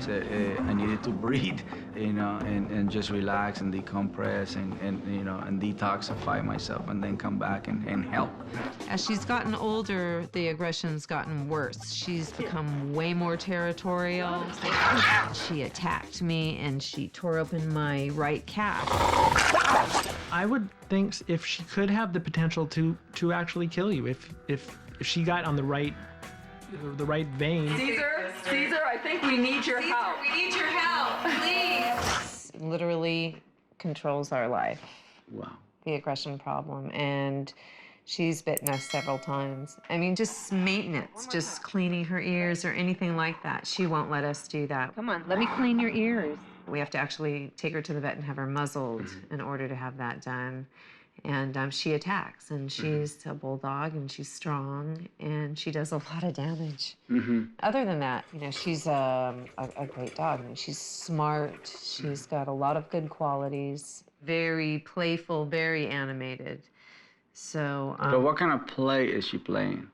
honest, I needed to breathe, and just relax and decompress and detoxify myself and then come back and help. As she's gotten older, the aggression's gotten worse. She's become way more territorial. She attacked me and she tore open my right calf. I would think if she could have the potential to actually kill you, if she got on the right vein. Cesar, I think we need your help. We need your help, please. Literally controls our life. Wow. The aggression problem, and she's bitten us several times. I mean, just maintenance, just cleaning her ears or anything like that. She won't let us do that. Come on, let me clean your ears. We have to actually take her to the vet and have her muzzled in order to have that done. And she attacks, and she's a bulldog, and she's strong, and she does a lot of damage. Other than that, she's a great dog. I mean, she's smart. She's got a lot of good qualities. Very playful, very animated. So. But what kind of play is she playing?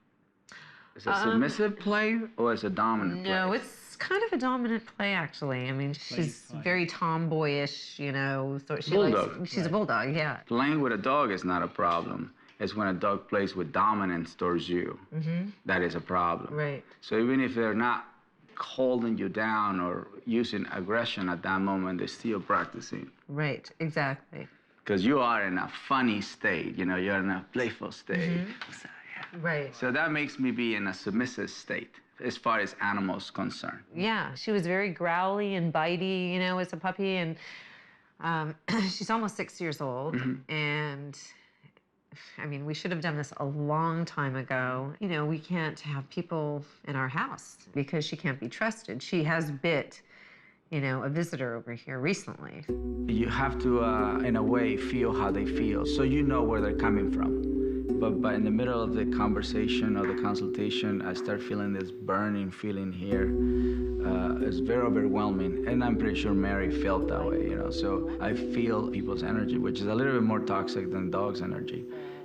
Is it submissive play or is it dominant play? No, it's kind of a dominant play, actually. I mean, she's very tomboyish, So she Bulldog. She's a bulldog, yeah. Playing with a dog is not a problem. It's when a dog plays with dominance towards you. That is a problem. Right. So even if they're not holding you down or using aggression at that moment, they're still practicing. Right, exactly. Because you are in a funny state, you're in a playful state. So, yeah. Right. So that makes me be in a submissive state as far as animals concerned. Yeah, she was very growly and bitey, as a puppy, and she's almost 6 years old, and I mean, we should have done this a long time ago. We can't have people in our house because she can't be trusted. She has bit, a visitor over here recently. You have to, in a way, feel how they feel, so you know where they're coming from. But in the middle of the conversation or the consultation, I start feeling this burning feeling here. It's very overwhelming, and I'm pretty sure Mary felt that way, So I feel people's energy, which is a little bit more toxic than dogs' energy,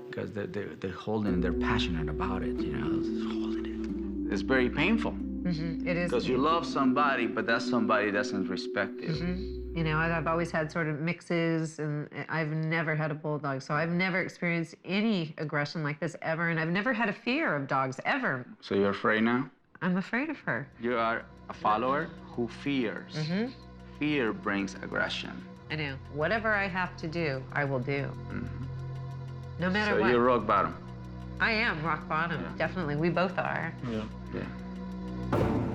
because they're holding, they're passionate about it, holding it. It's very painful. It is. Because you love somebody, but that somebody doesn't respect you. I've always had sort of mixes, and I've never had a bulldog, so I've never experienced any aggression like this ever, and I've never had a fear of dogs, ever. So you're afraid now? I'm afraid of her. You are a follower who fears. Fear brings aggression. I know. Whatever I have to do, I will do. No matter what. So you're rock bottom. I am rock bottom, definitely. We both are. Yeah.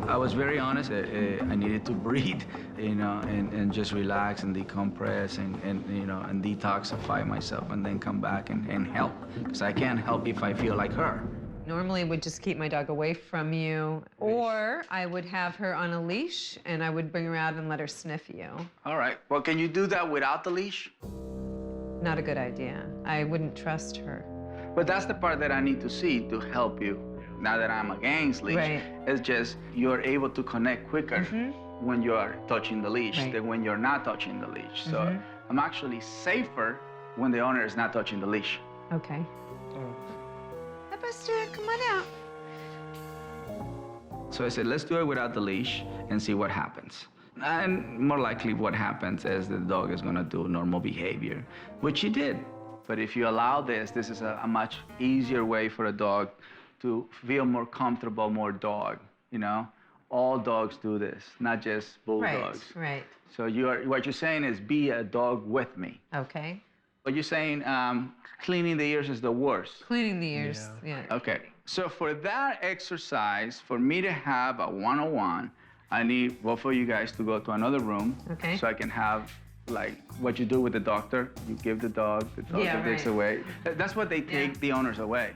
I was very honest. I needed to breathe, and just relax and decompress and detoxify myself and then come back and help. Because I can't help if I feel like her. Normally, I would just keep my dog away from you, or I would have her on a leash, and I would bring her out and let her sniff you. All right. Well, can you do that without the leash? Not a good idea. I wouldn't trust her. But that's the part that I need to see to help you. Now that I'm against leash, it's just you're able to connect quicker when you are touching the leash than when you're not touching the leash. So I'm actually safer when the owner is not touching the leash. Okay. Hi, Buster, come on out. So I said, let's do it without the leash and see what happens. And more likely what happens is the dog is gonna do normal behavior, which he did. But if you allow this is a much easier way for a dog to feel more comfortable, more dog, All dogs do this, not just bulldogs. Right. So what you're saying is be a dog with me. Okay. But you're saying cleaning the ears is the worst. Cleaning the ears, yeah. Okay. So for that exercise, for me to have a one-on-one, I need both of you guys to go to another room. Okay. So I can have like what you do with the doctor. You give the dog takes away. That's what they take the owners away.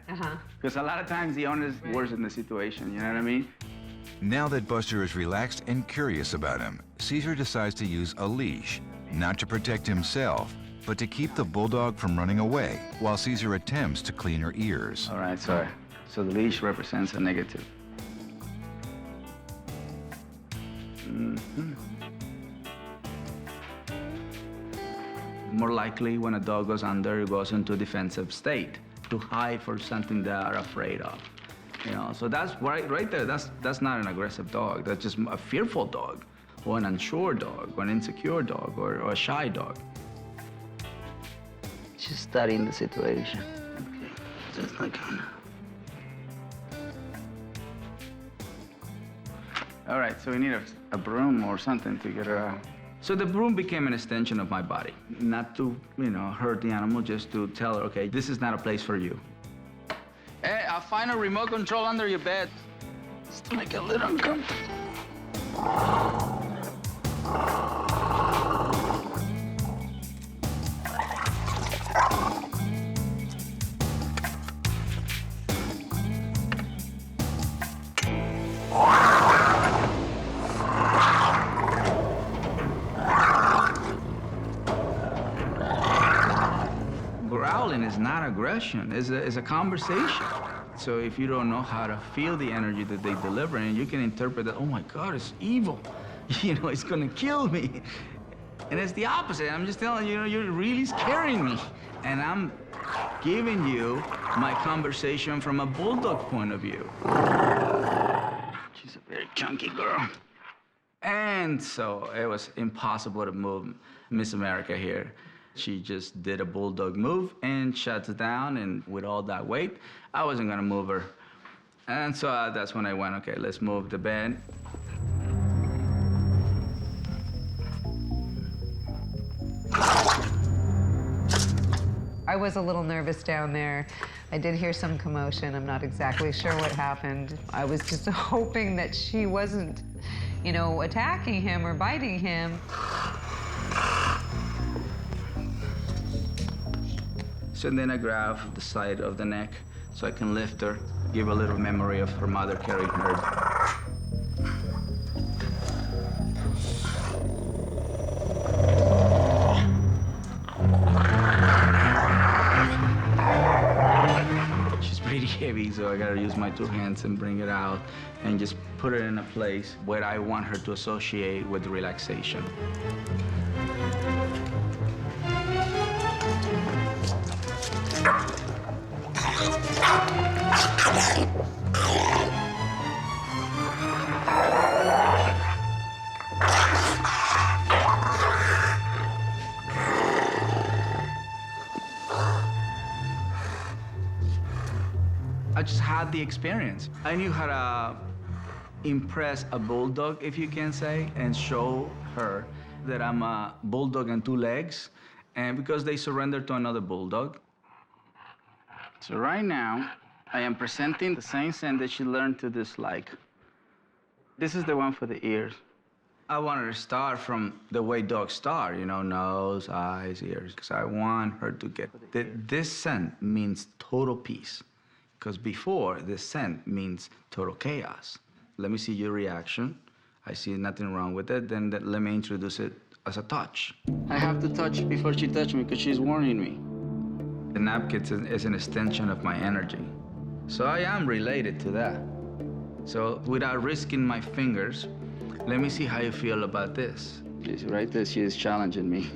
Because a lot of times the owner's worse in the situation, you know what I mean? Now that Buster is relaxed and curious about him, Cesar decides to use a leash, not to protect himself, but to keep the bulldog from running away while Cesar attempts to clean her ears. All right, so the leash represents a negative. More likely, when a dog goes under, it goes into a defensive state to hide for something they are afraid of. So that's right there. That's not an aggressive dog. That's just a fearful dog. or an unsure dog, or an insecure dog, or a shy dog. She's studying the situation. Okay, just like Hannah. All right, so we need a broom or something to get her out. So the broom became an extension of my body, not to, hurt the animal, just to tell her, okay, this is not a place for you. Hey, I'll find a remote control under your bed. It's like a little uncomfortable. Growling is not aggression, it's a conversation. So if you don't know how to feel the energy that they deliver, and you can interpret that, oh my God, it's evil. It's gonna kill me. And it's the opposite. I'm just telling you, you're really scaring me. And I'm giving you my conversation from a bulldog point of view. She's a very chunky girl. And so it was impossible to move Miss America here. She just did a bulldog move and shuts down, and with all that weight, I wasn't gonna move her. And so that's when I went, okay, let's move the bed. I was a little nervous down there. I did hear some commotion. I'm not exactly sure what happened. I was just hoping that she wasn't, attacking him or biting him. So then I grab the side of the neck so I can lift her, give a little memory of her mother carrying her. She's pretty heavy, so I gotta use my two hands and bring it out and just put it in a place where I want her to associate with relaxation. I just had the experience. I knew how to impress a bulldog, if you can say, and show her that I'm a bulldog on two legs, and because they surrendered to another bulldog. So right now, I am presenting the same scent that she learned to dislike. This is the one for the ears. I wanted to start from the way dogs start, nose, eyes, ears, because I want her to get this scent means total peace. Because before, this scent means total chaos. Let me see your reaction. I see nothing wrong with it. Then let me introduce it as a touch. I have to touch before she touches me because she's warning me. The napkin is an extension of my energy. So I am related to that. So without risking my fingers, let me see how you feel about this. Right there, she is challenging me.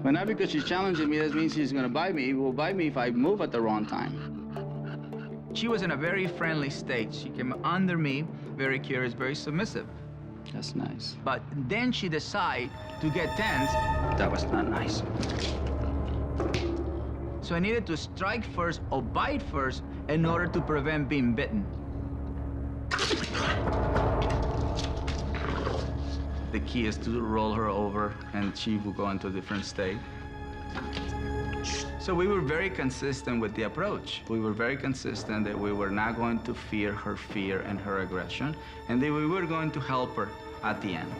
But not because she's challenging me, that means she's gonna bite me. She will bite me if I move at the wrong time. She was in a very friendly state. She came under me, very curious, very submissive. That's nice. But then she decided to get tense. That was not nice. So I needed to strike first or bite first in order to prevent being bitten. The key is to roll her over and she will go into a different state. So we were very consistent with the approach. We were very consistent that we were not going to fear her fear and her aggression, and that we were going to help her at the end.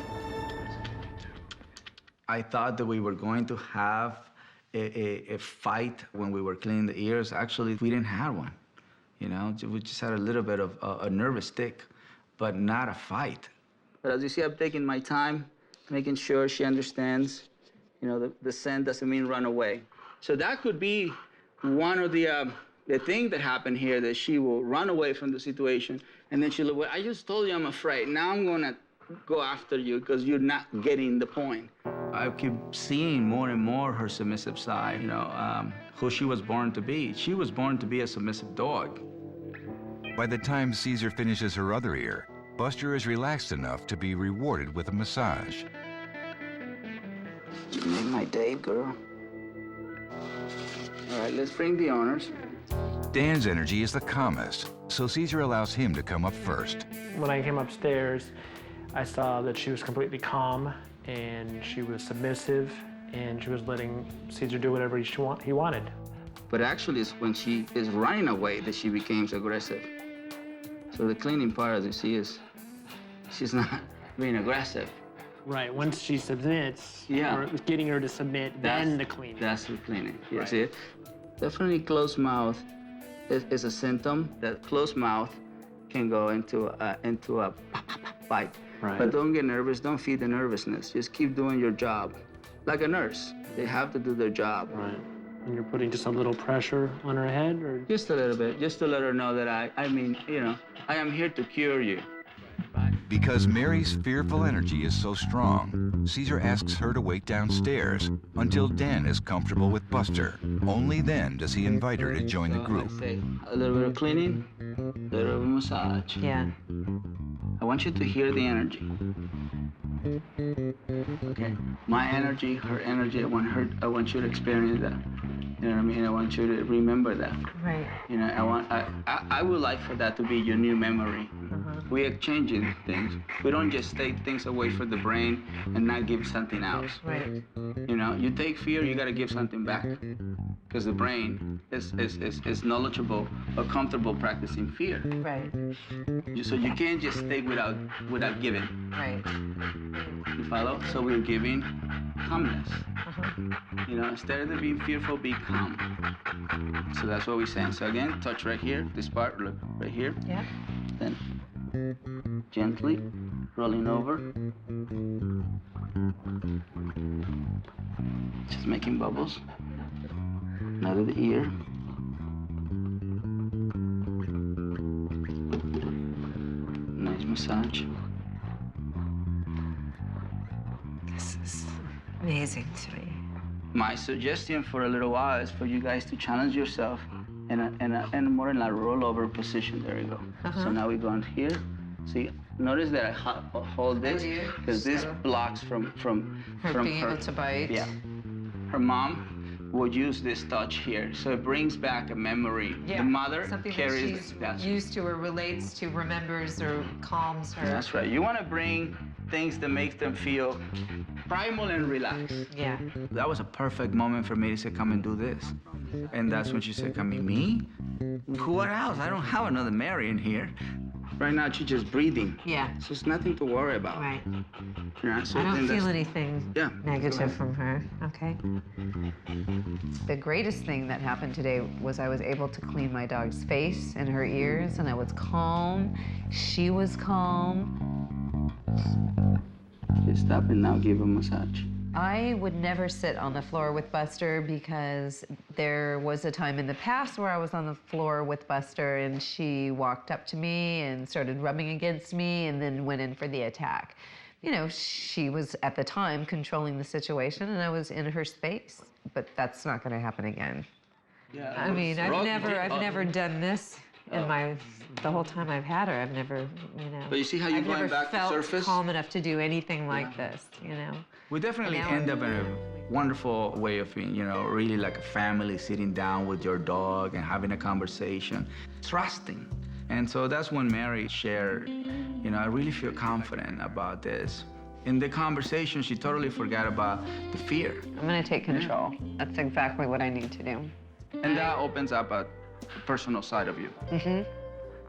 I thought that we were going to have a fight when we were cleaning the ears. Actually, we didn't have one. We just had a little bit of a nervous tick, but not a fight. But as you see, I'm taking my time, making sure she understands, the scent doesn't mean run away. So that could be one of the thing that happened here, that she will run away from the situation, and then she'll look, well, I just told you I'm afraid. Now I'm gonna go after you because you're not getting the point. I keep seeing more and more her submissive side, who she was born to be. She was born to be a submissive dog. By the time Cesar finishes her other ear, Buster is relaxed enough to be rewarded with a massage. You made my day, girl. All right, let's bring the honors. Dan's energy is the calmest, so Cesar allows him to come up first. When I came upstairs, I saw that she was completely calm and she was submissive and she was letting Cesar do whatever he wanted. But actually, it's when she is running away that she becomes aggressive. So the cleaning part, as you see, is she's not being aggressive. Right, once she submits, Yeah. or getting her to submit, then the cleaning. That's the cleaning. You Right. see it? Definitely closed mouth is a symptom that closed mouth can go into a fight. Right. But don't get nervous. Don't feed the nervousness. Just keep doing your job. Like a nurse, they have to do their job. Right. And you're putting just a little pressure on her head, or? Just a little bit, just to let her know that I mean, you know, I am here to cure you. Because Mary's fearful energy is so strong, Cesar asks her to wait downstairs until Dan is comfortable with Buster. Only then does he invite her to join the group. I say a little bit of cleaning, a little bit of massage. Yeah. I want you to hear the energy. Okay. My energy, her energy. I want you to experience that. You know what I mean? I want you to remember that. Right. You know, I would like for that to be your new memory. We are changing things. We don't just take things away from the brain and not give something else. Right. You know, you take fear, you gotta give something back. Because the brain is knowledgeable or comfortable practicing fear. Right. So you can't just stay without giving. Right. You follow? So we're giving calmness. You know, instead of being fearful, be calm. So that's what we're saying. So again, touch right here, this part, look, right here. Yeah. Then gently rolling over. Just making bubbles. Out of the ear. Nice massage. This is amazing to me. My suggestion for a little while is for you guys to challenge yourself in more in a rollover position. There you go. So now we're going here. See, notice that I hold this because this blocks from Being able to bite. Yeah. Her mom would use this touch here, so it brings back a memory. Yeah. The mother Something carries that she's used to or relates to, remembers or calms her. That's right. You want to bring things that make them feel primal and relaxed. Yeah. That was a perfect moment for me to say, come and do this. And that's when she said, come in, me? What else? I don't have another Mary in here. Right now, she's just breathing. Yeah. So it's nothing to worry about. Right. Yeah, so I don't then feel that's- anything Yeah. negative from her. Okay. The greatest thing that happened today was I was able to clean my dog's face and her ears, and I was calm. She was calm. Okay, stop and now give a massage. I would never sit on the floor with Buster because there was a time in the past where I was on the floor with Buster and she walked up to me and started rubbing against me and then went in for the attack. You know, she was at the time controlling the situation and I was in her space, but that's not going to happen again. Yeah. I mean, I've never done this in the whole time I've had her. I've never, you know. But you see how you're I've going never back to felt surface? calm enough to do anything like this, you know. We definitely And now end up I'm- in a wonderful way of being, you know, really like a family sitting down with your dog and having a conversation, trusting. And so that's when Mary shared, you know, I really feel confident about this. In the conversation, she totally forgot about the fear. I'm gonna take control. That's exactly what I need to do. And that opens up a personal side of you. Mm-hmm.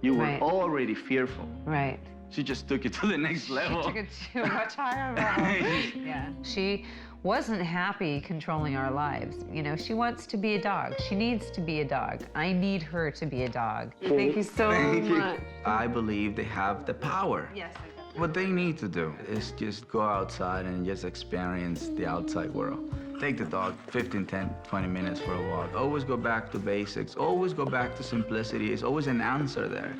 You were Right. already fearful. Right. She just took it to the next level. Took it to a much higher level. Yeah. She wasn't happy controlling our lives. You know, she wants to be a dog. She needs to be a dog. I need her to be a dog. Thank you so much. I believe they have the power. Yes, I got What they need to do is just go outside and just experience the outside world. Take the dog 15, 10, 20 minutes for a walk. Always go back to basics. Always go back to simplicity. There's always an answer there.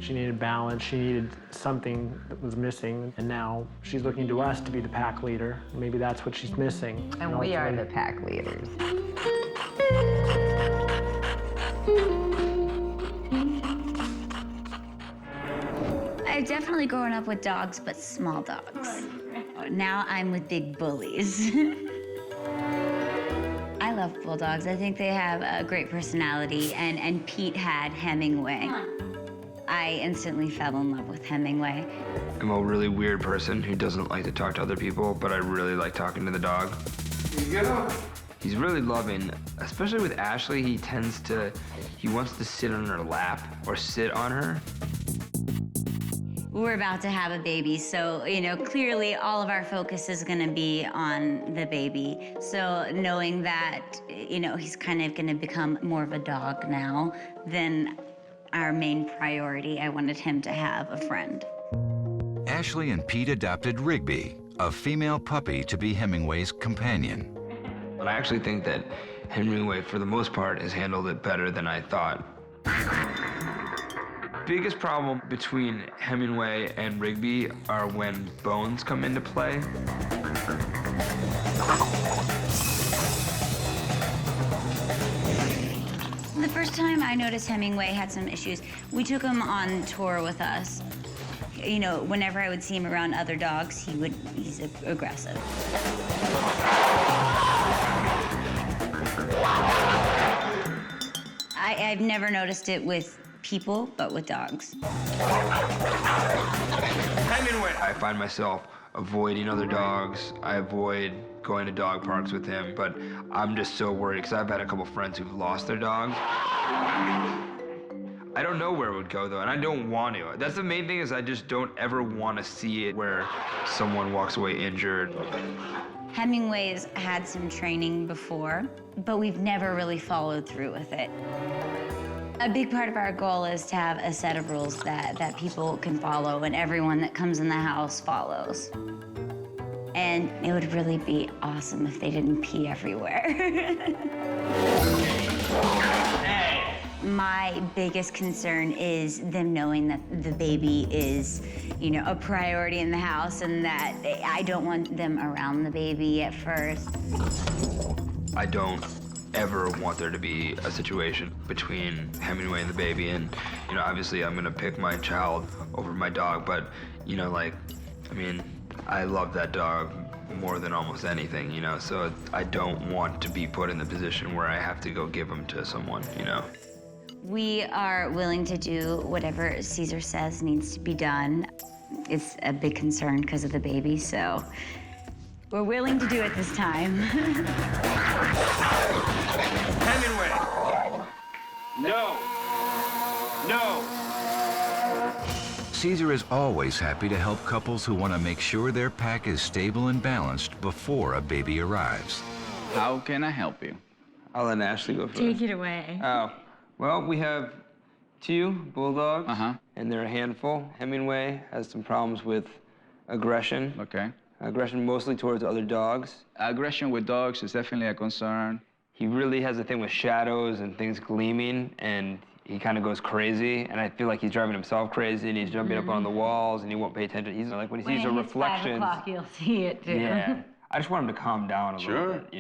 She needed balance, she needed something that was missing, and now she's looking to us to be the pack leader. Maybe that's what she's missing. And we are the pack leaders. I've definitely grown up with dogs, but small dogs. Now I'm with big bullies. I love Bulldogs. I think they have a great personality, and Pete had Hemingway. I instantly fell in love with Hemingway. I'm a really weird person who doesn't like to talk to other people, but I really like talking to the dog. Here you go. He's really loving, especially with Ashley. He wants to sit on her lap or sit on her. We're about to have a baby, so, clearly all of our focus is gonna be on the baby. So knowing that, he's kind of gonna become more of a dog now than our main priority, I wanted him to have a friend. Ashley and Pete adopted Rigby, a female puppy, to be Hemingway's companion. But I actually think that Hemingway, for the most part, has handled it better than I thought. Biggest problem between Hemingway and Rigby are when bones come into play. The first time I noticed Hemingway had some issues, we took him on tour with us. Whenever I would see him around other dogs, he's aggressive. I've never noticed it with people, but with dogs. Hemingway! I find myself avoiding other dogs. I avoid going to dog parks with him, but I'm just so worried because I've had a couple friends who've lost their dogs. I don't know where it would go though, and I don't want to. That's the main thing, is I just don't ever want to see it where someone walks away injured. Hemingway's had some training before, but we've never really followed through with it. A big part of our goal is to have a set of rules that people can follow and everyone that comes in the house follows. And it would really be awesome if they didn't pee everywhere. My biggest concern is them knowing that the baby is, a priority in the house, and that I don't want them around the baby at first. I don't ever want there to be a situation between Hemingway and the baby, and obviously I'm gonna pick my child over my dog, but I love that dog more than almost anything, so I don't want to be put in the position where I have to go give him to someone. We are willing to do whatever Cesar says needs to be done. It's a big concern because of the baby, so we're willing to do it this time. Hemingway! No! No! Cesar is always happy to help couples who want to make sure their pack is stable and balanced before a baby arrives. How can I help you? I'll let Ashley go first. Take it away. Oh, well, we have 2 Bulldogs, and they're a handful. Hemingway has some problems with aggression. Okay. Aggression mostly towards other dogs. Aggression with dogs is definitely a concern. He really has a thing with shadows and things gleaming, and he kind of goes crazy, and I feel like he's driving himself crazy, and he's jumping up on the walls, and he won't pay attention. He's like, when he sees a reflection. When it's 5 o'clock, you'll see it, too. Yeah. I just want him to calm down a little bit,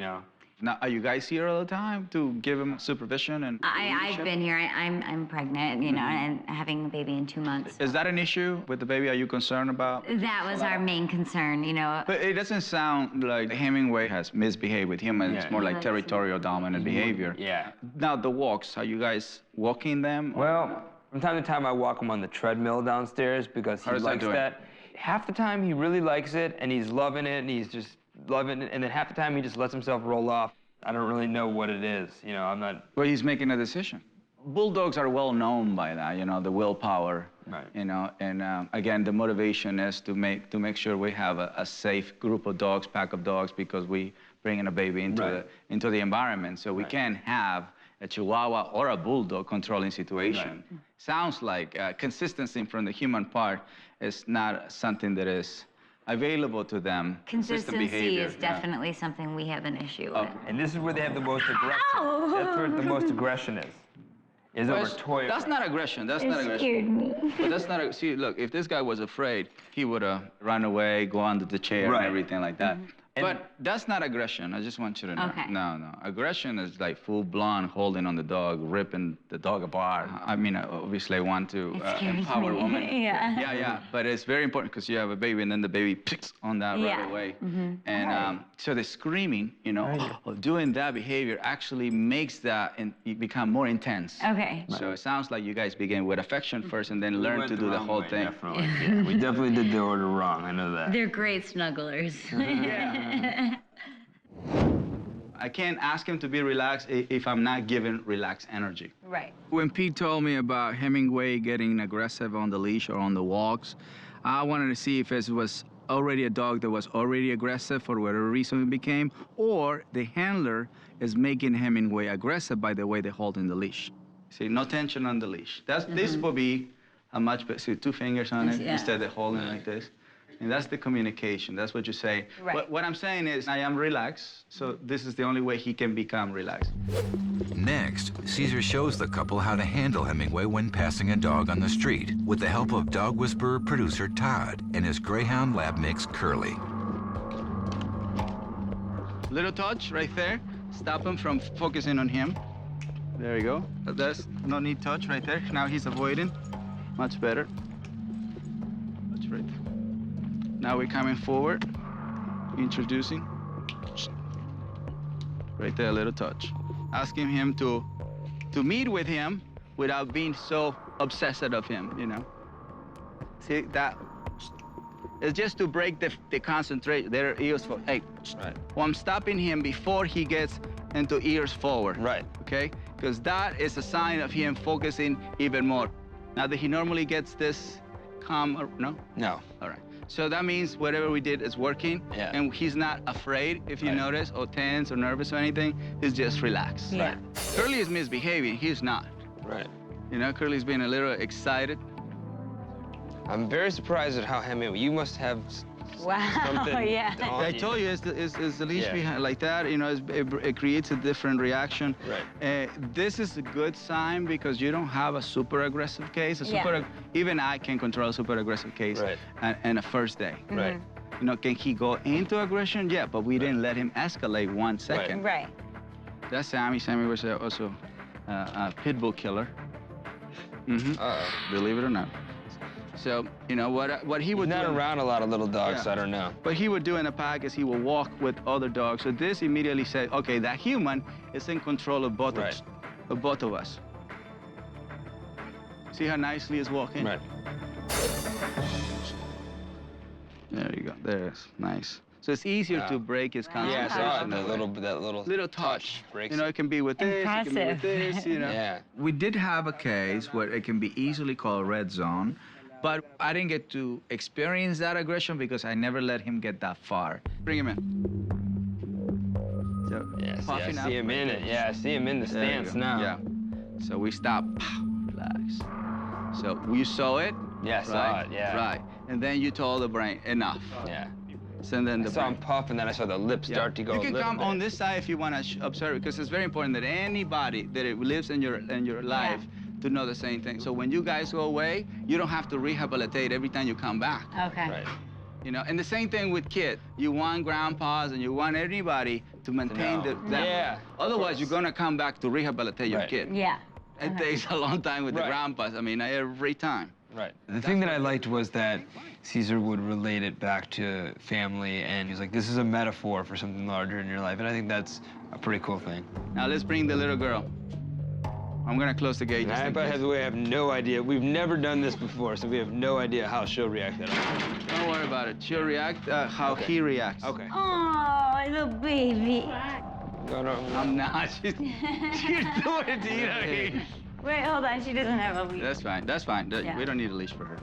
Now, are you guys here all the time to give him supervision and I've been here. I'm pregnant, and having a baby in 2 months. Is that an issue with the baby? Are you concerned about? That was our main concern, But it doesn't sound like Hemingway has misbehaved with humans. Yeah. It's more like territorial dominant behavior. Yeah. Now, the walks, are you guys walking them? Well, from time to time, I walk him on the treadmill downstairs because he likes that. Half the time, he really likes it, and he's loving it, and he's just loving it. And then half the time, he just lets himself roll off. I don't really know what it is. I'm not... Well, he's making a decision. Bulldogs are well known by that, the willpower. Right. And again, the motivation is to make sure we have a safe group of dogs, pack of dogs, because we bring in a baby into the environment. So we can't have a Chihuahua or a Bulldog controlling situation. Right. Sounds like consistency from the human part is not something that is available to them. Consistency is definitely something we have an issue with. And this is where they have the most aggression. That's where the most aggression is over toy. That's not aggression. That's not aggression. Scared me. But that's not. See, look, if this guy was afraid, he would have run away, go under the chair, and everything like that. But that's not aggression. I just want you to know. Okay. No, no. Aggression is like full-blown holding on the dog, ripping the dog apart. I mean, obviously, I want to empower women. Yeah. Yeah. But it's very important because you have a baby, and then the baby picks on that right away. And so the screaming, you know, of doing that behavior actually makes that become more intense. Okay. So it sounds like you guys begin with affection first, and then learn to do the whole thing. Definitely. Yeah, we definitely did the order wrong. I know that. They're great snugglers. I can't ask him to be relaxed if I'm not giving relaxed energy. Right. When Pete told me about Hemingway getting aggressive on the leash or on the walks, I wanted to see if it was already a dog that was already aggressive for whatever reason it became, or the handler is making Hemingway aggressive by the way they hold in the leash. See, no tension on the leash. This will be a much better, see, 2 fingers on it instead of holding like this. And that's the communication. That's what you say. Right. What I'm saying is, I am relaxed, so this is the only way he can become relaxed. Next, Cesar shows the couple how to handle Hemingway when passing a dog on the street with the help of dog whisperer producer Todd and his Greyhound lab mix Curly. Little touch right there. Stop him from focusing on him. There you go. There's no need touch right there. Now he's avoiding. Much better. That's right. Now we're coming forward, introducing. Right there, a little touch. Asking him to meet with him without being so obsessed of him, you know. See, that, it's just to break the concentration. Their ears for, hey, well, I'm stopping him before he gets into ears forward. Right. Okay? Because that is a sign of him focusing even more. Now that he normally gets this calm, or, no? No. All right. So that means whatever we did is working, and he's not afraid, if you notice, or tense or nervous or anything. He's just relaxed. Yeah. Right. Curly is misbehaving. He's not. Right. You know, Curly's being a little excited. I'm very surprised at how Hemingway. You must have something. Yeah. I told you, it's the leash behind like that. You know, it creates a different reaction. Right. This is a good sign because you don't have a super aggressive case. Even I can control a super aggressive case. Right. And a first day. Right. You know, can he go into aggression? Yeah, but we didn't let him escalate 1 second. Right. That's Sammy. Sammy was also a pit bull killer. Believe it or not. So, you know, what he would do... He's not around a lot of little dogs, so I don't know. What he would do in a pack is he would walk with other dogs. So this immediately said, okay, that human is in control of both of us. See how nicely he's walking? Right. There you go. There's nice. So it's easier to break his concentration. Yeah, that little touch breaks. You know, it can be with this, it can be with this, you know. Yeah. We did have a case where it can be easily called red zone, but I didn't get to experience that aggression because I never let him get that far. Bring him in. So, I see him in it. Yeah, I see him in the stance now. Yeah. So we stop. Relax. So you saw it? Yeah, I saw it, yeah. Right. And then you told the brain, enough. Yeah. So then I saw him puff, and then I saw the lips start to go. You can come on this side if you want to observe it, because it's very important that anybody that lives in your life to know the same thing. So when you guys go away, you don't have to rehabilitate every time you come back. Okay. Right. You know, and the same thing with kids. You want grandpas and you want anybody to maintain that. Yeah. Otherwise, you're gonna come back to rehabilitate your kid. Yeah. It takes a long time with the grandpas. I mean, every time. Right. The thing that I liked was that Cesar would relate it back to family, and he's like, this is a metaphor for something larger in your life, and I think that's a pretty cool thing. Now let's bring the little girl. I'm gonna close the gate. I, by the way, have no idea. We've never done this before, so we have no idea how she'll react at all. Don't worry about it. She'll react how he reacts. Okay. Oh, little baby. No. I'm not. She's doing it to you. Wait, hold on. She doesn't have a leash. That's fine. That's fine. We don't need a leash for her.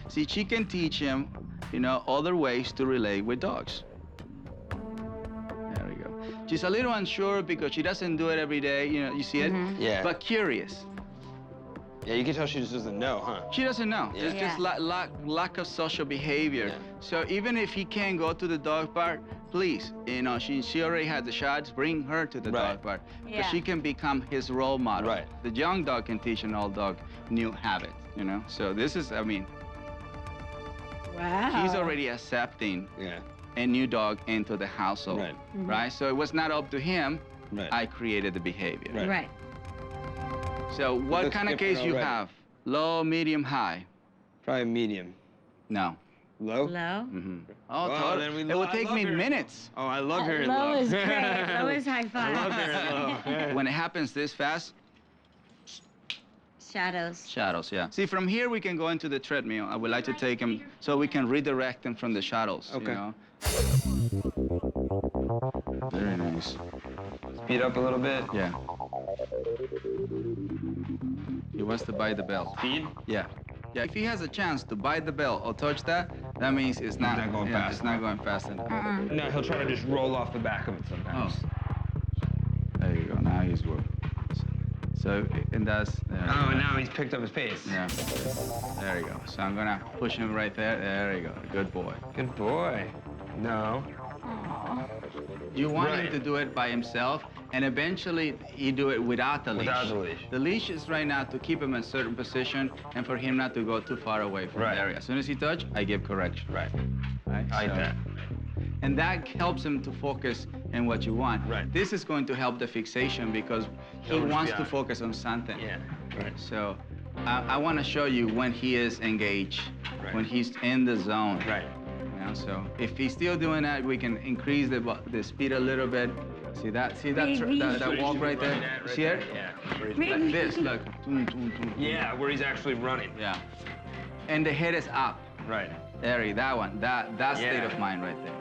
See, she can teach him, you know, other ways to relate with dogs. There we go. She's a little unsure because she doesn't do it every day. You know, you see it? Yeah. But curious. Yeah, you can tell she just doesn't know, huh? She doesn't know. Yeah. It's just lack of social behavior. Yeah. So even if he can't go to the dog park, please, you know, she already had the shots, bring her to the dog park. Because she can become his role model. Right. The young dog can teach an old dog new habits, you know? So this is, I mean, wow. he's already accepting a new dog into the household, Right. right? So it was not up to him. Right. I created the behavior. Right. So what That's kind of different case you already. have? Low, medium, high? Probably medium. No. Low? Low? Mm-hmm. Oh, Well, total- then we it lo- would I take love me hearing minutes. Oh, I love hearing Low low. is great. Low is high I love five. hearing low. When it happens this fast, Shadows. shadows, yeah. See, from here we can go into the treadmill. I would like to take him so we can redirect him from the shadows, Okay. you know? Very nice. Speed up a little bit. Yeah. He wants to bite the bell. Speed? Yeah. Yeah, if he has a chance to bite the bell or touch that, that means it's not, not going fast. It's not going fast enough. No, he'll try to just roll off the back of it sometimes. There you go. Now he's working. So, and that's. Oh, and now he's picked up his pace. Yeah. There you go. So I'm gonna push him right there. There you go. Good boy. Good boy. No. You want Right. him to do it by himself, and eventually he do it without the leash. Without the leash. The leash is right now to keep him in a certain position and for him not to go too far away from Right. the area. As soon as he touch, I give correction. Right. Right? I like So- that. And that helps him to focus on what you want. Right. This is going to help the fixation because he He'll just wants be to on it. focus on something. Yeah. Right. So I want to show you when he is engaged, Right. when he's in the zone. Right. You know, so if he's still doing that, we can increase the speed a little bit. See that? See that? Maybe. That walk right there? See it? Yeah. Like this, look. Toom, toom, toom. Yeah, where he's actually running. Yeah. And the head is up. Right. There, that one. That state Yeah. of mind right there.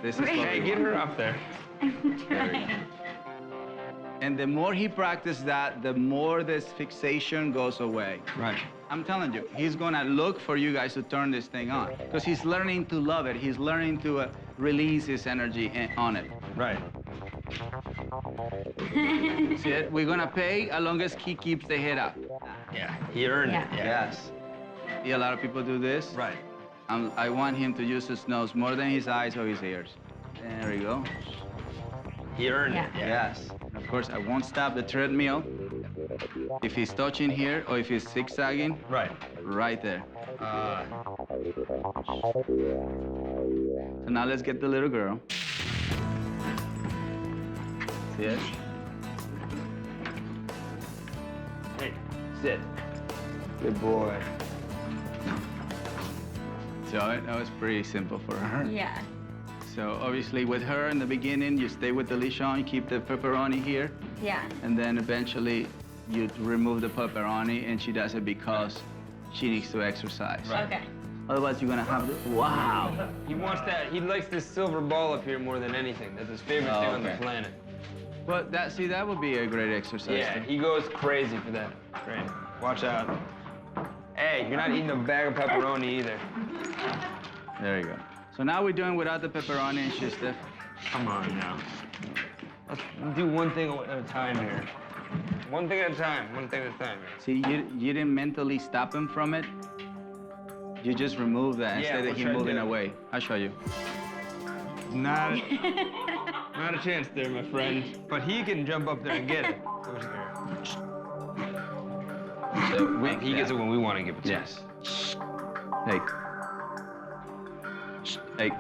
This is what Hey, we get want. her up there. There we go. And the more he practices that, the more this fixation goes away. Right. I'm telling you, he's gonna look for you guys to turn this thing on because he's learning to love it. He's learning to release his energy on it. Right. See it? We're gonna pay as long as he keeps the head up. Yeah. He earned it. Yeah. Yes. See, a lot of people do this. Right. I want him to use his nose more than his eyes or his ears. There we go. He earned Yeah. it. Yeah. Yes. Of course, I won't stop the treadmill. If he's touching here or if he's zigzagging, Right. right there. So now let's get the little girl. See it? Hey, sit. Good boy. So that was pretty simple for her. Yeah. So obviously with her in the beginning, you stay with the leash on, you keep the pepperoni here, Yeah. and then eventually you remove the pepperoni and she does it because she needs to exercise. Right. Okay. Otherwise you're gonna have the, wow. He wants that. He likes this silver ball up here more than anything. That's his favorite Oh, thing on the okay. planet. But that would be a great exercise. Yeah, too. he goes crazy for that. Great. Watch out. Hey, you're not eating a bag of pepperoni either. There you go. So now we're doing without the pepperoni and she's stiff. Come on now. Let's do one thing at a time here. One thing at a time. One thing at a time. See, you didn't mentally stop him from it. You just remove that Yeah, instead we'll of him try to moving do it. away. I'll show you. Not a chance there, my friend. But he can jump up there and get it. So He gets it when we want to give it to him. Yes. Hey. Hey.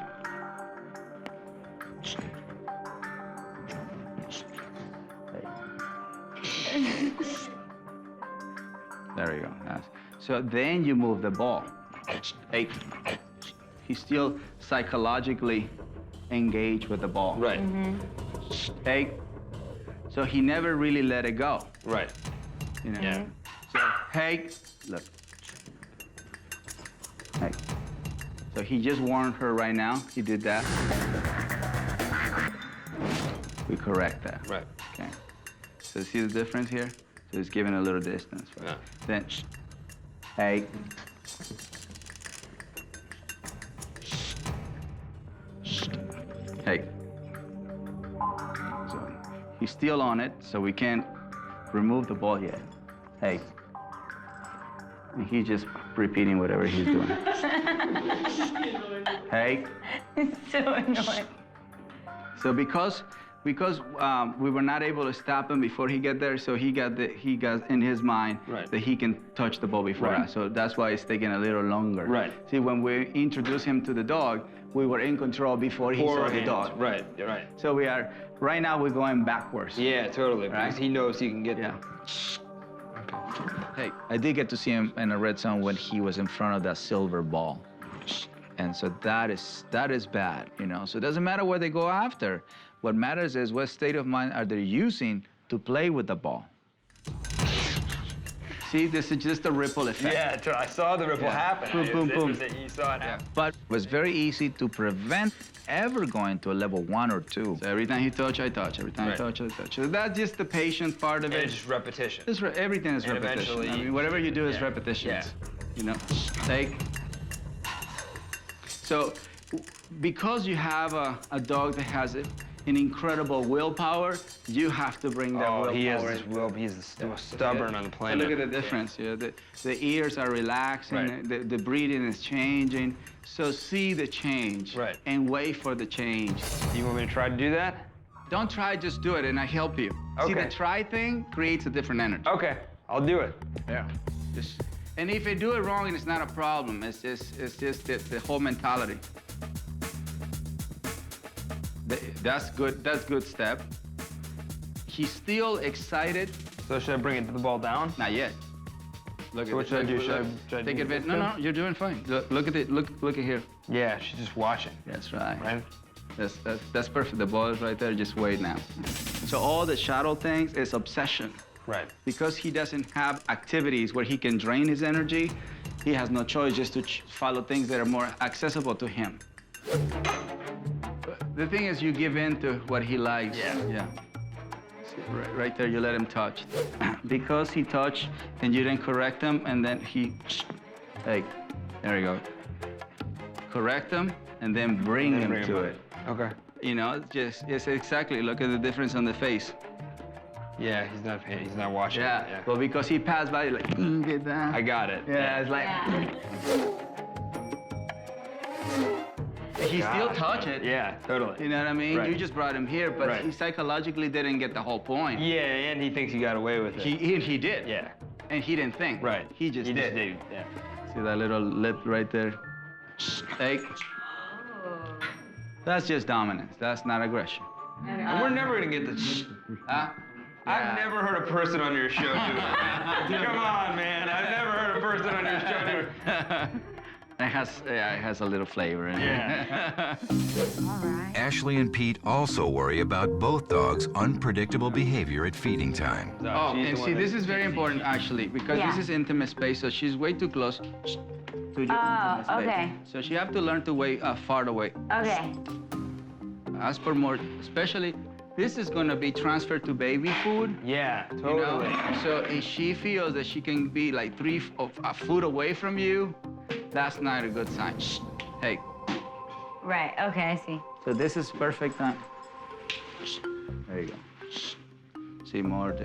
There you go. Nice. So then you move the ball. Hey. He's still psychologically engaged with the ball. Right. Hey. So he never really let it go. Right. You know? Yeah. So, hey, look. Hey. So he just warned her right now. He did that. We correct that. Right. Okay. So see the difference here? So it's giving a little distance. Right? Yeah. Then, hey. Hey. So he's still on it, so we can't remove the ball yet. Hey. And he's just repeating whatever he's doing. Hey. It's so annoying. So because because we were not able to stop him before he got there, so he got in his mind that he can touch the ball before us. So that's why it's taking a little longer. Right. See, when we introduced him to the dog, we were in control before he saw the dog. Right, you're right. So right now we're going backwards. Yeah, totally, Right? because he knows he can get there. Hey, I did get to see him in a red zone when he was in front of that silver ball. And so that is bad, you know? So it doesn't matter where they go after. What matters is what state of mind are they using to play with the ball. See, this is just a ripple effect. Yeah, I saw the ripple happen. Boom, boom, boom. You saw it happen. But it was very easy to prevent ever going to a level 1 or 2. So every time he touch, I touch. Every time I touch, I touch. So that's just the patient part of it. It's just repetition. Everything is And repetition. eventually- I mean, whatever you do is repetitions. You know, take. So, because you have a dog that has an incredible willpower, you have to bring that willpower. He has this will. He's the most stubborn on the So planet. look at the difference. Yeah, the ears are relaxing. The breathing is changing. So see the change. Right. And wait for the change. You want me to try to do that? Don't try, just do it, and I help you. See, Okay. the try thing creates a different energy. Okay, I'll do it. Yeah. And if you do it wrong, it's not a problem. It's just the whole mentality. That's good. That's good step. He's still excited. So should I bring it to the ball down? Not yet. Look So what should I do? Should I take do advantage? this No, you're doing fine. Look at it. Look at here. Yeah, she's just watching. That's right. Right? That's perfect. The ball is right there. Just wait now. So all the shadow things is obsession. Right. Because he doesn't have activities where he can drain his energy, he has no choice just to follow things that are more accessible to him. The thing is, you give in to what he likes. Yeah. See, right there, you let him touch. Because he touched and you didn't correct him, and then hey, there you go. Correct him and then bring him to it. Okay. You know, it's exactly, look at the difference on the face. Yeah, he's not watching. Yeah, but because he passed by, like, get down. I got it. Yeah, it's like. He still touch it. Yeah, totally. You know what I mean? Right. You just brought him here, but Right. he psychologically didn't get the whole point. Yeah, and he thinks he got away with it. He did. Yeah. And he didn't think. Right. He just did. Yeah. See that little lip right there? Take. That's just dominance. That's not aggression. And we're never gonna get this. Huh? I've never heard a person on your show do it. Come on, man. I've never heard a person on your show do it. It has a little flavor in it. Yeah. Ashley and Pete also worry about both dogs' unpredictable behavior at feeding time. Oh, and see, this is very important, actually, because this is intimate space, so she's way too close to your intimate space. Okay. So she have to learn to wait far away. Okay. Ask for more, especially, this is gonna be transferred to baby food. Yeah, You totally. know? So if she feels that she can be like 3 foot away from you, that's not a good sign. Hey. Right. Okay, I see. So this is perfect time. There you go. See more.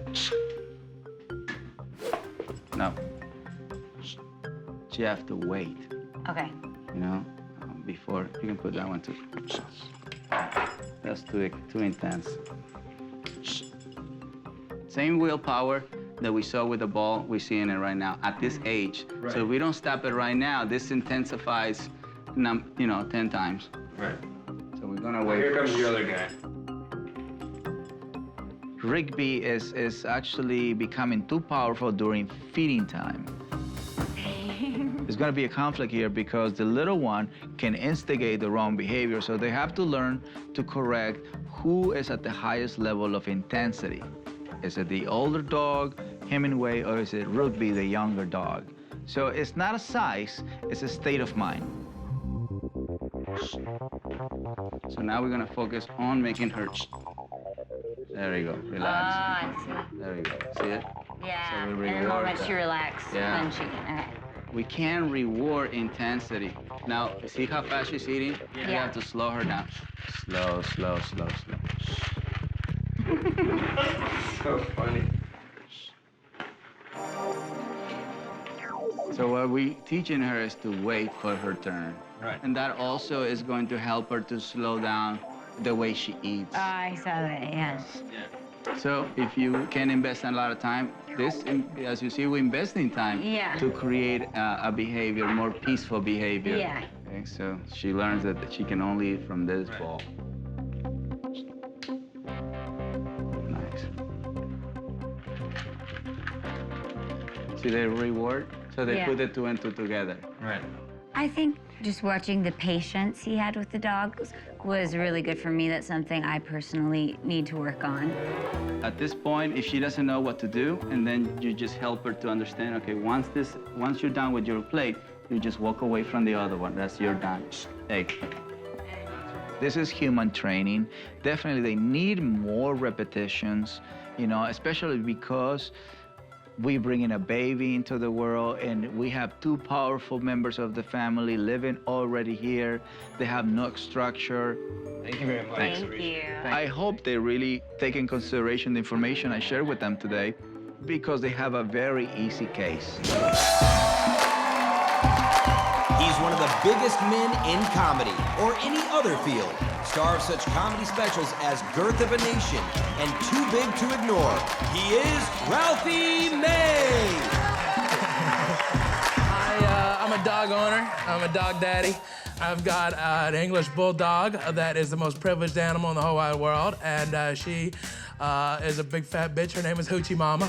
No. You have to wait. Okay. You know, before you can put that one too. That's too intense. Same willpower that we saw with the ball, we see in it right now at this age. Right. So if we don't stop it right now, this intensifies, 10 times. Right. So we're gonna wait. Here comes the other guy. Rigby is actually becoming too powerful during feeding time. There's gonna be a conflict here because the little one can instigate the wrong behavior, so they have to learn to correct who is at the highest level of intensity. Is it the older dog, Hemingway, or is it Rigby, the younger dog? So it's not a size, it's a state of mind. So now we're gonna focus on making her. There you go, relax. I see. There you go, see it? Yeah. So we and the reward moment that. she relaxes, Yeah. then she can. Okay. We can reward intensity. Now, see how fast she's eating? You Yeah. have to slow her down. Slow, slow, slow, slow. So funny. So what we teaching her is to wait for her turn. Right. And that also is going to help her to slow down the way she eats. I saw that, yes. So if you can invest a lot of time, as you see, we invest in time to create a behavior, more peaceful behavior. Yeah. Okay, so she learns that she can only eat from this bowl. Nice. See the reward? So they put the two and two together. Right. I think just watching the patience he had with the dogs was really good for me. That's something I personally need to work on. At this point, if she doesn't know what to do, and then you just help her to understand, okay, once you're done with your plate, you just walk away from the other one. That's you're done. Hey. This is human training. Definitely, they need more repetitions, you know, especially because we bring in a baby into the world, and we have two powerful members of the family living already here. They have no structure. Thank you very much. Thank you. I hope they really take in consideration the information I shared with them today, because they have a very easy case. He's one of the biggest men in comedy or any other field. Star of such comedy specials as Girth of a Nation and Too Big to Ignore. He is Ralphie May. I'm a dog owner. I'm a dog daddy. I've got an English Bulldog that is the most privileged animal in the whole wide world, and she is a big fat bitch. Her name is Hoochie Mama.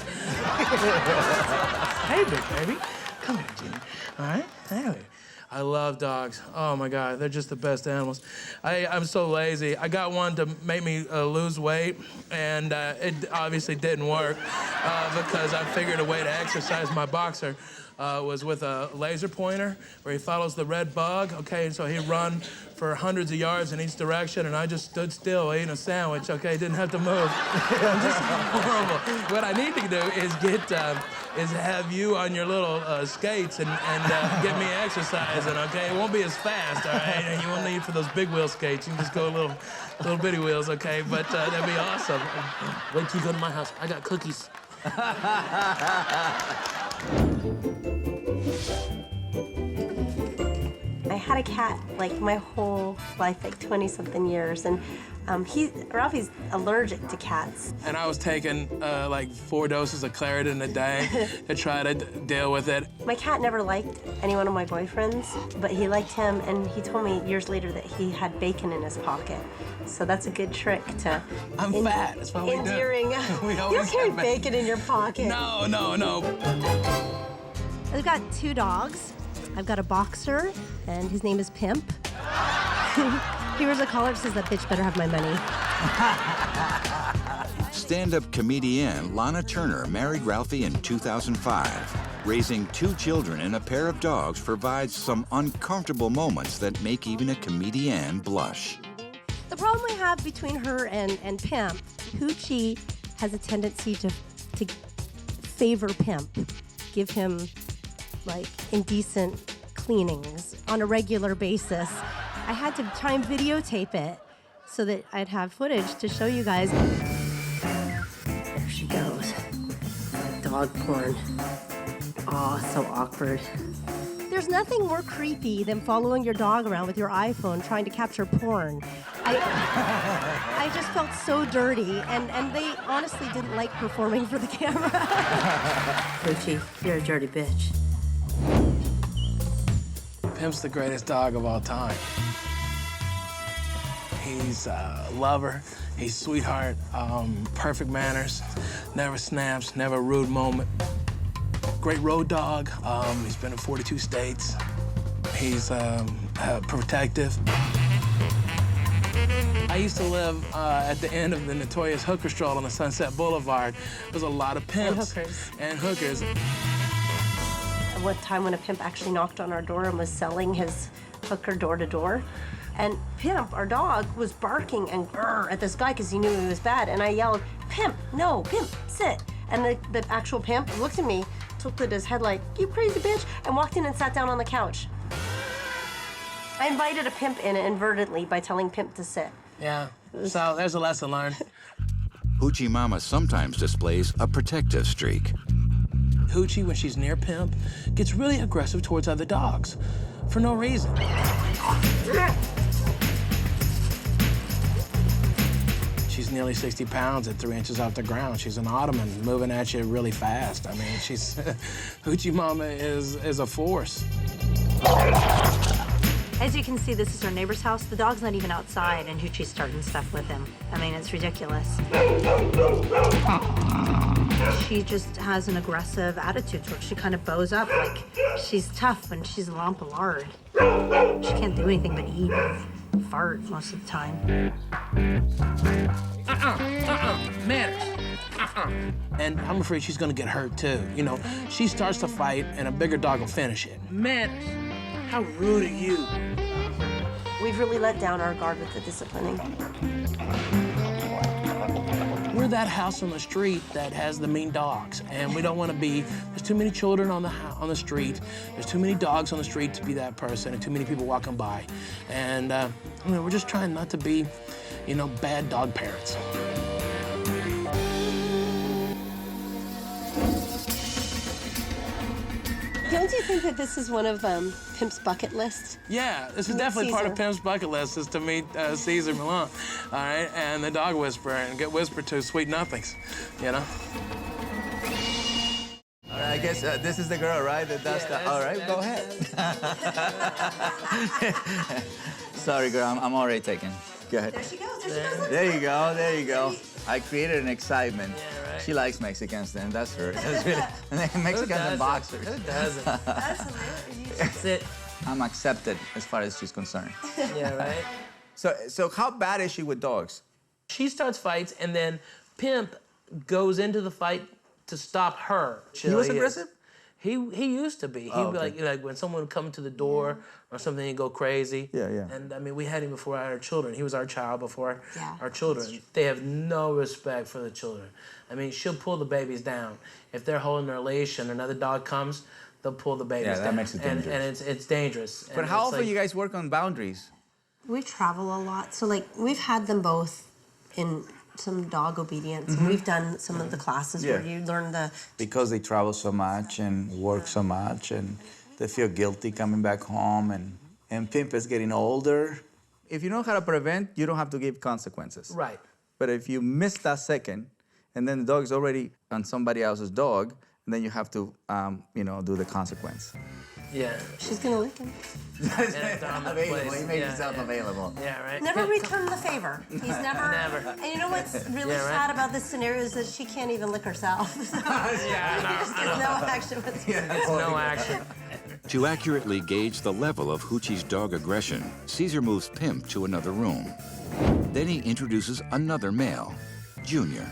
Hey, big baby. Come here, Jimmy. All right? There we go. I love dogs. Oh my God, they're just the best animals. I'm so lazy. I got one to make me lose weight, and it obviously didn't work because I figured a way to exercise my boxer was with a laser pointer where he follows the red bug, okay? And so he'd run for hundreds of yards in each direction, and I just stood still eating a sandwich, okay? Didn't have to move. Just horrible. What I need to do is have you on your little skates and get me exercising, okay? It won't be as fast, all right? And you won't need for those big wheel skates. You can just go little bitty wheels, okay? But that'd be awesome. Wait till you go to my house. I got cookies. I had a cat like my whole life, like 20-something years, and Ralphie's allergic to cats. And I was taking like 4 doses of Claritin a day to try to deal with it. My cat never liked any one of my boyfriends, but he liked him, and he told me years later that he had bacon in his pocket. So that's a good trick to... I'm fat, that's what we do. Endearing. You don't carry bacon in your pocket. No. I've got 2 dogs. I've got a boxer, and his name is Pimp. He wears a collar that says that bitch better have my money. Stand-up comedian Lana Turner married Ralphie in 2005. Raising 2 children and a pair of dogs provides some uncomfortable moments that make even a comedian blush. The problem we have between her and Pimp, Hoochie has a tendency to favor Pimp, give him like indecent cleanings on a regular basis. I had to try and videotape it so that I'd have footage to show you guys. There she goes. Dog porn. Oh, so awkward. There's nothing more creepy than following your dog around with your iPhone trying to capture porn. I just felt so dirty, and they honestly didn't like performing for the camera. Hoochie, you're a dirty bitch. Pimp's the greatest dog of all time. He's a lover, he's a sweetheart, perfect manners, never snaps, never a rude moment. Great road dog, he's been in 42 states. He's protective. I used to live at the end of the notorious hooker stroll on the Sunset Boulevard. There's a lot of pimps and hookers. One time when a pimp actually knocked on our door and was selling his hooker door to door. And Pimp, our dog, was barking and grrr at this guy because he knew he was bad. And I yelled, Pimp, no, Pimp, sit. And the actual pimp looked at me, tilted his head like, you crazy bitch, and walked in and sat down on the couch. I invited a pimp in inadvertently by telling Pimp to sit. Yeah, so there's a lesson learned. Hoochie Mama sometimes displays a protective streak. Hoochie, when she's near Pimp, gets really aggressive towards other dogs for no reason. she's nearly 60 pounds at 3 inches off the ground. She's an Ottoman moving at you really fast. I mean, she's, Hoochie Mama is a force. As you can see, this is our neighbor's house. The dog's not even outside, and Hoochie's starting stuff with him. I mean, it's ridiculous. She just has an aggressive attitude to her. She kind of bows up like she's tough when she's a lump of lard. She can't do anything but eat and fart most of the time. Manners. And I'm afraid she's gonna get hurt too. You know, she starts to fight and a bigger dog will finish it. Manners. How rude are you? We've really let down our guard with the disciplining. We're that house on the street that has the mean dogs, and we don't want to be. There's too many children on the street. There's too many dogs on the street to be that person, and too many people walking by. And you know, we're just trying not to be, you know, bad dog parents. Don't you think that this is one of Pimp's bucket lists? Yeah, this is definitely part of Pimp's bucket list, is to meet Cesar Millan, all right, and the dog whisperer, and get whispered to sweet nothings, you know? All right, I guess this is the girl, right? All right, go ahead. Sorry, girl, I'm already taken. Go ahead. There she goes, there she goes. There you go, there you go. I created an excitement. Yeah, right. She likes Mexicans, then. That's her. That's really, Mexicans and boxers. Who doesn't? That's hilarious. That's it. I'm accepted as far as she's concerned. Yeah, right? So how bad is she with dogs? She starts fights, and then Pimp goes into the fight to stop her. He was aggressive? He used to be. He'd be like when someone would come to the door or something, he'd go crazy. Yeah, yeah. And I mean, we had him before our children. He was our child before our children. Yeah. They have no respect for the children. I mean, she'll pull the babies down. If they're holding their leash and another dog comes, they'll pull the babies down. Yeah, that makes it dangerous. And it's dangerous. But how often you guys work on boundaries? We travel a lot, so like we've had them both in some dog obedience. And we've done some of the classes where you learn the... Because they travel so much and work so much, and they feel guilty coming back home, and Pimp is getting older. If you know how to prevent, you don't have to give consequences. Right. But if you miss that second, and then the dog's already on somebody else's dog, and then you have to, you know, do the consequence. Yeah. She's gonna lick him. Available. He made himself available. Yeah, right. Never return the favor. He's never... Never. And you know what's really sad about this scenario is that she can't even lick herself. There's no action whatsoever. It's no action. To accurately gauge the level of Hoochie's dog aggression, Cesar moves Pimp to another room. Then he introduces another male, Junior.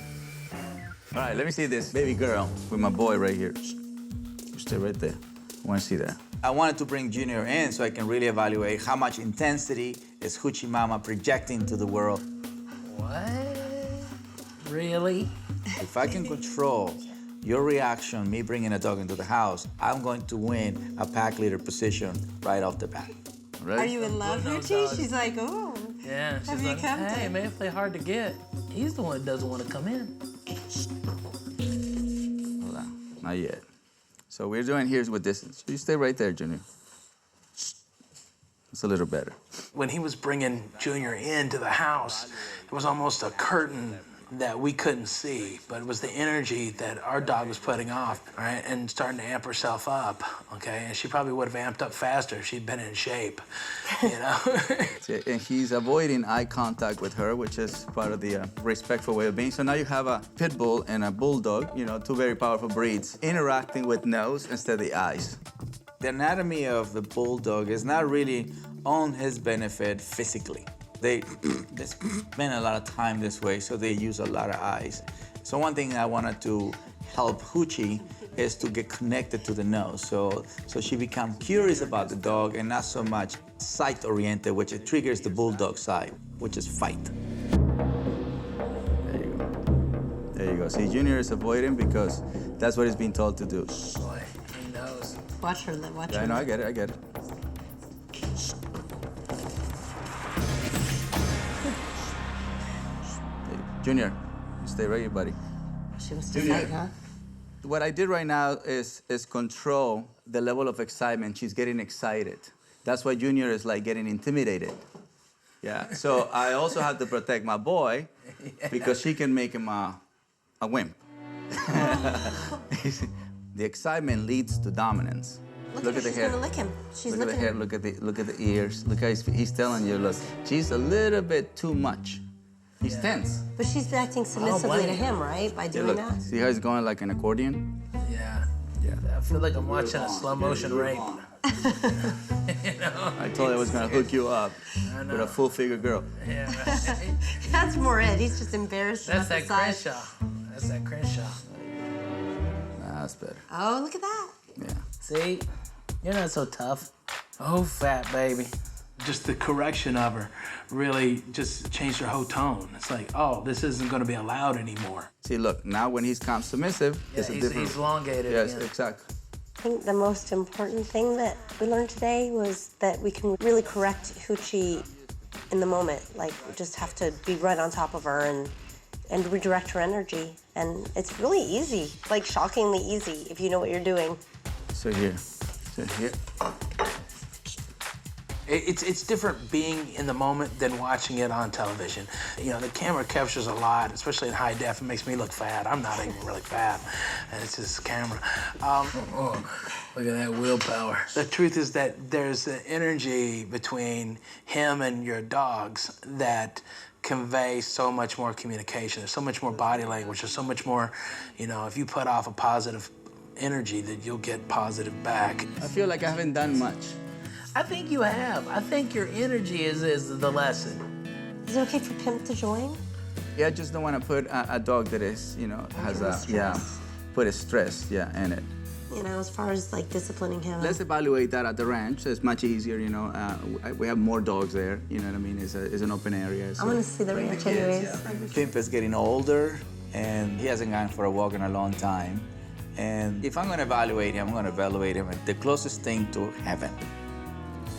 All right, let me see this baby girl with my boy right here. You stay right there. I want to see that. I wanted to bring Junior in so I can really evaluate how much intensity is Hoochie Mama projecting to the world. What? Really? If I can control your reaction, me bringing a dog into the house, I'm going to win a pack leader position right off the bat. Ready? Are you in love, Hoochie? She's like, oh. Yeah, she's Have you like, come to- hey, man, play hard to get. He's the one that doesn't want to come in. Hold on, not yet. So we're doing here with distance. You stay right there, Junior. It's a little better. When he was bringing Junior into the house, it was almost a curtain that we couldn't see, but it was the energy that our dog was putting off, right, and starting to amp herself up, okay? And she probably would have amped up faster if she'd been in shape, you know? And he's avoiding eye contact with her, which is part of the respectful way of being. So now you have a pit bull and a bulldog, you know, two very powerful breeds, interacting with nose instead of the eyes. The anatomy of the bulldog is not really on his benefit physically. They spend a lot of time this way, so they use a lot of eyes. So one thing I wanted to help Hoochie is to get connected to the nose. So she becomes curious about the dog and not so much sight-oriented, which it triggers the bulldog side, which is fight. There you go. There you go. See, Junior is avoiding because that's what he's being told to do. Boy, he knows. Watch her, watch her. I know, I get it, I get it. Junior, you stay right here, buddy. She wants to fight, huh? What I did right now is control the level of excitement. She's getting excited. That's why Junior is like getting intimidated. Yeah, so I also have to protect my boy because she can make him a wimp. The excitement leads to dominance. Look at the hair. She's gonna lick him. She's look at the hair. Look at the ears. Look how he's telling you. Look, she's a little bit too much. He's tense. But she's acting submissively to him, right? By doing that. See how he's going like an accordion? Yeah. I feel like I'm watching a slow motion rape. You know? I told you I was gonna hook you up with a full figure girl. Yeah, right. That's more it. He's just embarrassed. That's that Crenshaw. That's that Crenshaw. Nah, that's better. Oh, look at that. Yeah. See? You're not so tough. Oh, fat baby. Just the correction of her really just changed her whole tone. It's like, oh, this isn't going to be allowed anymore. See, look, now when he's calm submissive, it's a different... He's elongated. Yes, exactly. I think the most important thing that we learned today was that we can really correct Hoochie in the moment. Like, we just have to be right on top of her and redirect her energy. And it's really easy, like shockingly easy if you know what you're doing. So here. It's different being in the moment than watching it on television. You know, the camera captures a lot, especially in high def. It makes me look fat. I'm not even really fat, and it's just camera. Look at that willpower. The truth is that there's an energy between him and your dogs that conveys so much more communication. There's so much more body language. There's so much more, you know, if you put off a positive energy, that you'll get positive back. I feel like I haven't done much. I think you have. I think your energy is the lesson. Is it okay for Pimp to join? Yeah, I just don't want to put a dog that is, you know, has put a stress, in it. You know, as far as like disciplining him. Let's evaluate that at the ranch. It's much easier, you know. We have more dogs there, you know what I mean? It's an open area. So. I want to see the ranch anyways. Pimp is getting older, and he hasn't gone for a walk in a long time. And if I'm going to evaluate him, I'm going to evaluate him at the closest thing to heaven.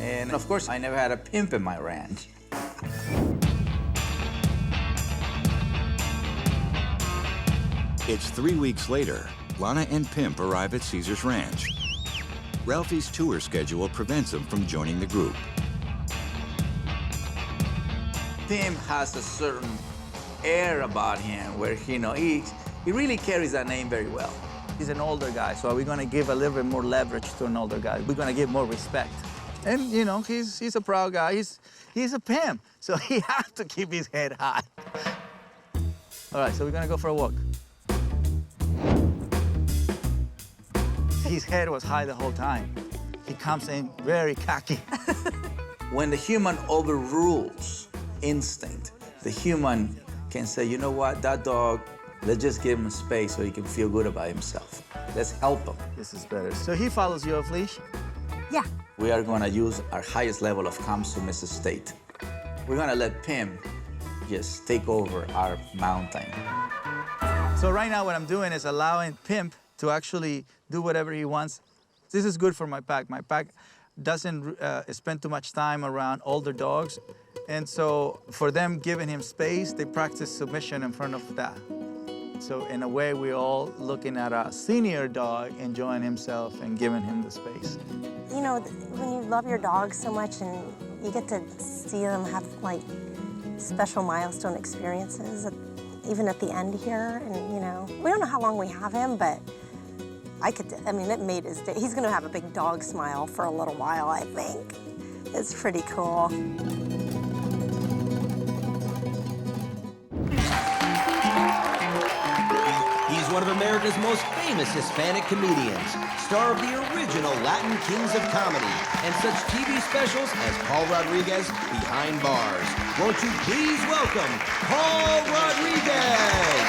And of course, I never had a pimp in my ranch. It's 3 weeks later. Lana and Pimp arrive at Cesar's ranch. Ralphie's tour schedule prevents him from joining the group. Pimp has a certain air about him where, you know, he really carries that name very well. He's an older guy, so we're going to give a little bit more leverage to an older guy. We're going to give more respect. And, you know, he's a proud guy. He's a pimp, so he has to keep his head high. All right, so we're going to go for a walk. His head was high the whole time. He comes in very cocky. When the human overrules instinct, the human can say, you know what, that dog, let's just give him space so he can feel good about himself. Let's help him. This is better. So he follows you off leash? Yeah. We are going to use our highest level of calm submissive state. We're going to let Pim just take over our mountain. So right now what I'm doing is allowing Pimp to actually do whatever he wants. This is good for my pack. My pack doesn't spend too much time around older dogs. And so for them giving him space, they practice submission in front of that. So in a way, we're all looking at a senior dog enjoying himself and giving him the space. You know, when you love your dog so much and you get to see them have like special milestone experiences, even at the end here, and you know, we don't know how long we have him, but I mean, it made his day. He's gonna have a big dog smile for a little while, I think. It's pretty cool. He's one of America's most famous Hispanic comedians, star of the original Latin Kings of Comedy, and such TV specials as Paul Rodriguez Behind Bars. Won't you please welcome Paul Rodriguez?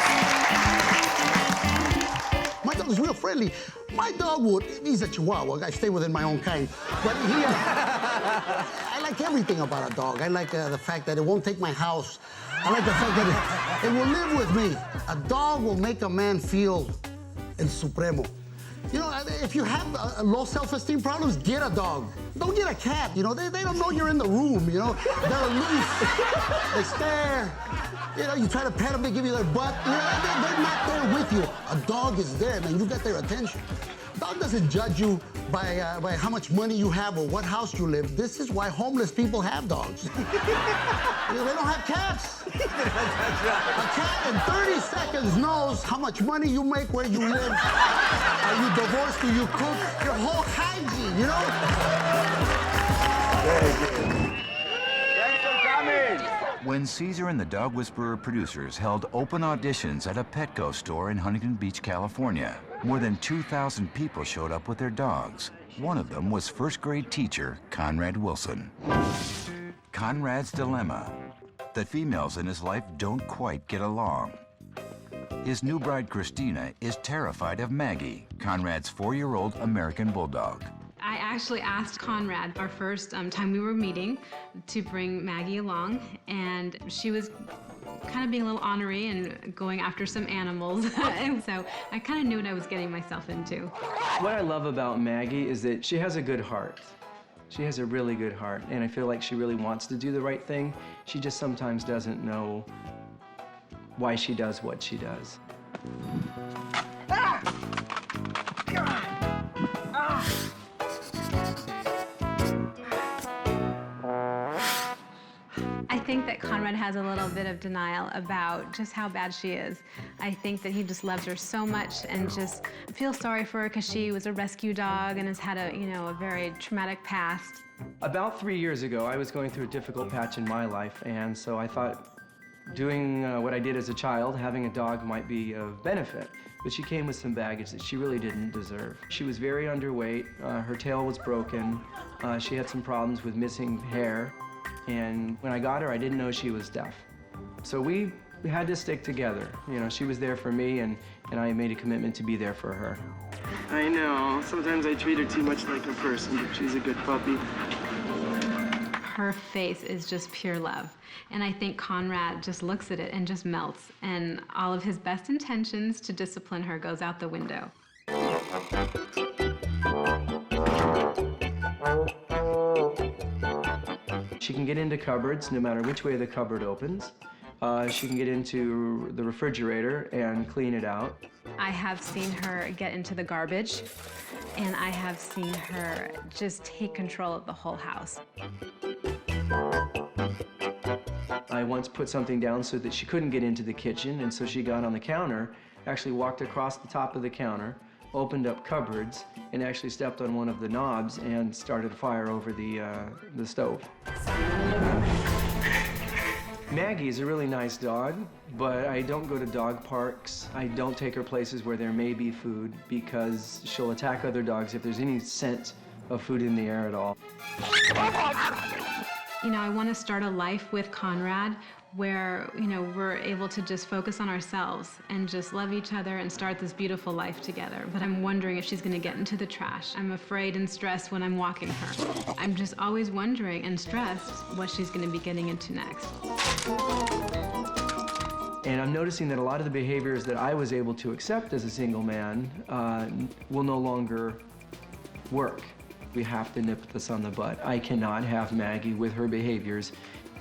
My dog is real friendly. My dog he's a Chihuahua. I stay within my own kind. But I like everything about a dog. I like the fact that it won't take my house. I like the fact that it will live with me. A dog will make a man feel el supremo. You know, if you have low self-esteem problems, get a dog. Don't get a cat. You know, they don't know you're in the room, you know. They're aloof. They stare. You know, you try to pet them, they give you their butt. You know, they're not there with you. A dog is there, man. You get their attention. Dogs dog doesn't judge you by how much money you have or what house you live. This is why homeless people have dogs. They don't have cats. That's right. A cat in 30 seconds knows how much money you make, where you live. Are you divorced? Do you cook? Your whole hygiene, you know? Very good. Thanks for coming. When Cesar and the Dog Whisperer producers held open auditions at a Petco store in Huntington Beach, California, more than 2,000 people showed up with their dogs. One of them was first-grade teacher Conrad Wilson. Conrad's dilemma: that females in his life don't quite get along. His new bride, Christina, is terrified of Maggie, Conrad's 4-year-old American Bulldog. I actually asked Conrad, our first time we were meeting, to bring Maggie along, and she was kind of being a little ornery and going after some animals. And so I kind of knew what I was getting myself into. What I love about Maggie is that she has a good heart. She has a really good heart, and I feel like she really wants to do the right thing. She just sometimes doesn't know why she does what she does. I think that Conrad has a little bit of denial about just how bad she is. I think that he just loves her so much and just feels sorry for her because she was a rescue dog and has had a, a very traumatic past. About 3 years ago, I was going through a difficult patch in my life, and so I thought doing what I did as a child, having a dog might be of benefit. But she came with some baggage that she really didn't deserve. She was very underweight, her tail was broken, she had some problems with missing hair, and when I got her, I didn't know she was deaf. So we had to stick together. She was there for me, and I made a commitment to be there for her. I know. Sometimes I treat her too much like a person, but she's a good puppy. Her face is just pure love. And I think Conrad just looks at it and just melts. And all of his best intentions to discipline her goes out the window. She can get into cupboards no matter which way the cupboard opens. She can get into the refrigerator and clean it out. I have seen her get into the garbage, and I have seen her just take control of the whole house. I once put something down so that she couldn't get into the kitchen, and so she got on the counter, actually walked across the top of the counter, opened up cupboards, and actually stepped on one of the knobs and started a fire over the stove. Maggie is a really nice dog, but I don't go to dog parks. I don't take her places where there may be food because she'll attack other dogs if there's any scent of food in the air at all. I want to start a life with Conrad where, we're able to just focus on ourselves and just love each other and start this beautiful life together. But I'm wondering if she's going to get into the trash. I'm afraid and stressed when I'm walking her. I'm just always wondering and stressed what she's going to be getting into next. And I'm noticing that a lot of the behaviors that I was able to accept as a single man will no longer work. We have to nip this on the bud. I cannot have Maggie with her behaviors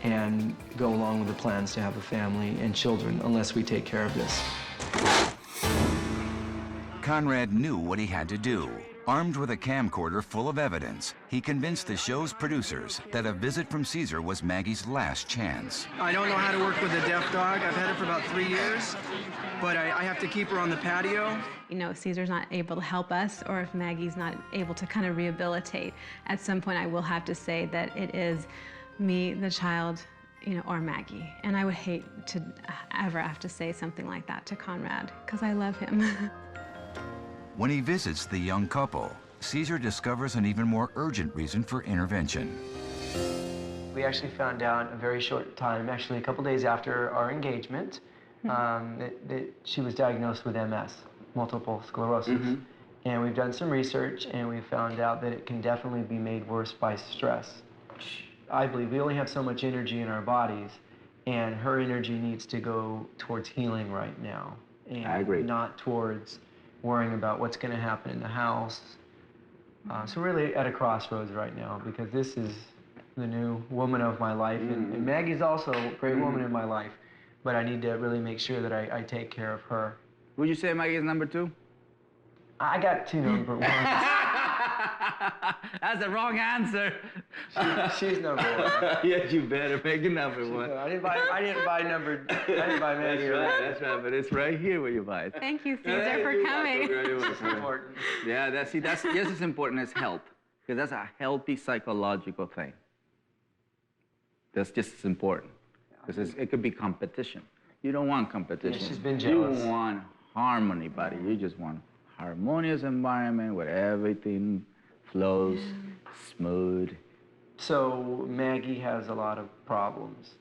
and go along with the plans to have a family and children unless we take care of this. Conrad knew what he had to do. Armed with a camcorder full of evidence, he convinced the show's producers that a visit from Cesar was Maggie's last chance. I don't know how to work with a deaf dog. I've had her for about 3 years, but I have to keep her on the patio. If Cesar's not able to help us or if Maggie's not able to kind of rehabilitate, at some point I will have to say that it is me, the child, or Maggie. And I would hate to ever have to say something like that to Conrad, because I love him. When he visits the young couple, Cesar discovers an even more urgent reason for intervention. We actually found out a very short time, actually a couple days after our engagement, that she was diagnosed with MS, multiple sclerosis. And we've done some research, and we found out that it can definitely be made worse by stress. I believe we only have so much energy in our bodies, and her energy needs to go towards healing right now. And I agree. Not towards worrying about what's going to happen in the house. So we're really at a crossroads right now, because this is the new woman of my life, and Maggie's also a great woman in my life, but I need to really make sure that I take care of her. Would you say Maggie is number 2? I got 2 number 1s. That's the wrong answer. She's number 1. Yes, you better make it number 1. I didn't buy Maggie. That's right, but it's right here where you buy it. Thank you, Cesar, for coming. It's important. Yeah, that's yes, it's important as help, because that's a healthy psychological thing. That's just as important, because it could be competition. You don't want competition. Yeah, she's been jealous. You want harmony, buddy. You just want harmonious environment where everything flows smooth. So Maggie has a lot of problems.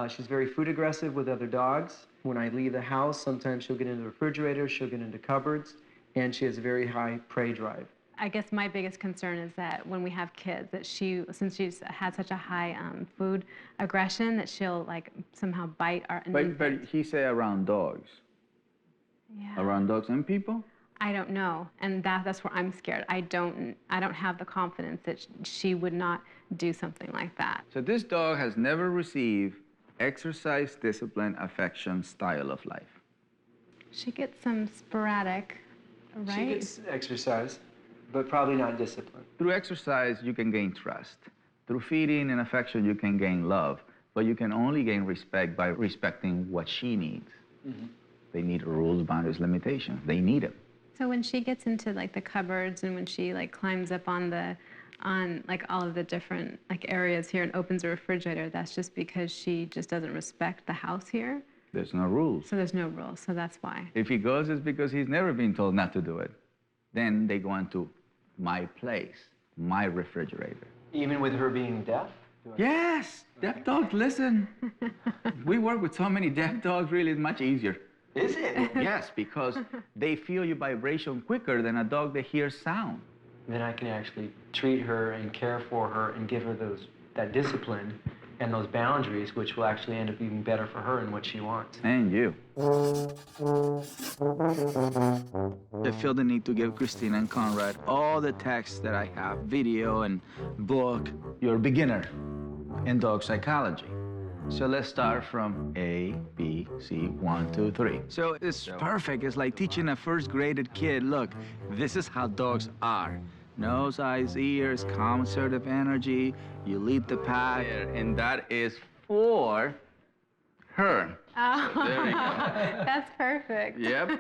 She's very food aggressive with other dogs. When I leave the house, sometimes she'll get into the refrigerator, she'll get into cupboards, and she has a very high prey drive. I guess my biggest concern is that when we have kids, that since she's had such a high food aggression, that she'll like somehow bite our. But he say around dogs. Yeah. Around dogs and people. I don't know, and that's where I'm scared. I don't have the confidence that she would not do something like that. So this dog has never received exercise, discipline, affection, style of life. She gets some sporadic, right? She gets exercise, but probably not discipline. Through exercise, you can gain trust. Through feeding and affection, you can gain love, but you can only gain respect by respecting what she needs. Mm-hmm. They need rules, boundaries, limitations. They need them. So when she gets into like the cupboards and when she like climbs up on like all of the different like areas here and opens the refrigerator, that's just because she just doesn't respect the house here. There's no rules. So there's no rules, so that's why. If he goes, it's because he's never been told not to do it. Then they go into my place, my refrigerator. Even with her being deaf? Yes, deaf dogs listen. We work with so many deaf dogs, really, it's much easier. Is it? Yes, because they feel your vibration quicker than a dog that hears sound. Then I can actually treat her and care for her and give her that discipline and those boundaries, which will actually end up even better for her and what she wants. And you. I feel the need to give Christina and Conrad all the texts that I have, video and book. You're a beginner in dog psychology. So let's start from A, B, C, 1, 2, 3. So it's perfect. It's like teaching a first-graded kid, look, this is how dogs are. Nose, eyes, ears, calm, assertive energy. You lead the pack, and that is for her. Oh, So there you go. That's perfect. Yep.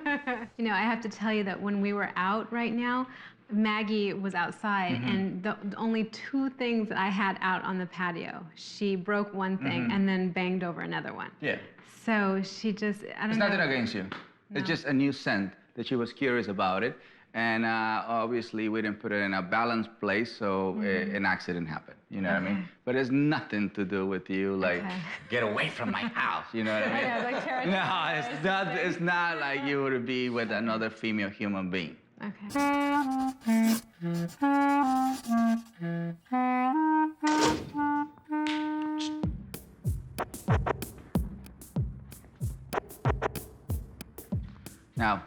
You know, I have to tell you that when we were out right now, Maggie was outside, and the only 2 things that I had out on the patio. She broke one thing and then banged over another one. Yeah. So she just, I don't It's know. nothing against you. No. It's just a new scent that she was curious about it. And obviously, we didn't put it in a balanced place, so an accident happened. You know what I mean? But it's nothing to do with you, like, get away from my house. You know what I mean? Yeah, like Tara No, it's not like you would be with another female human being. Okay. Now,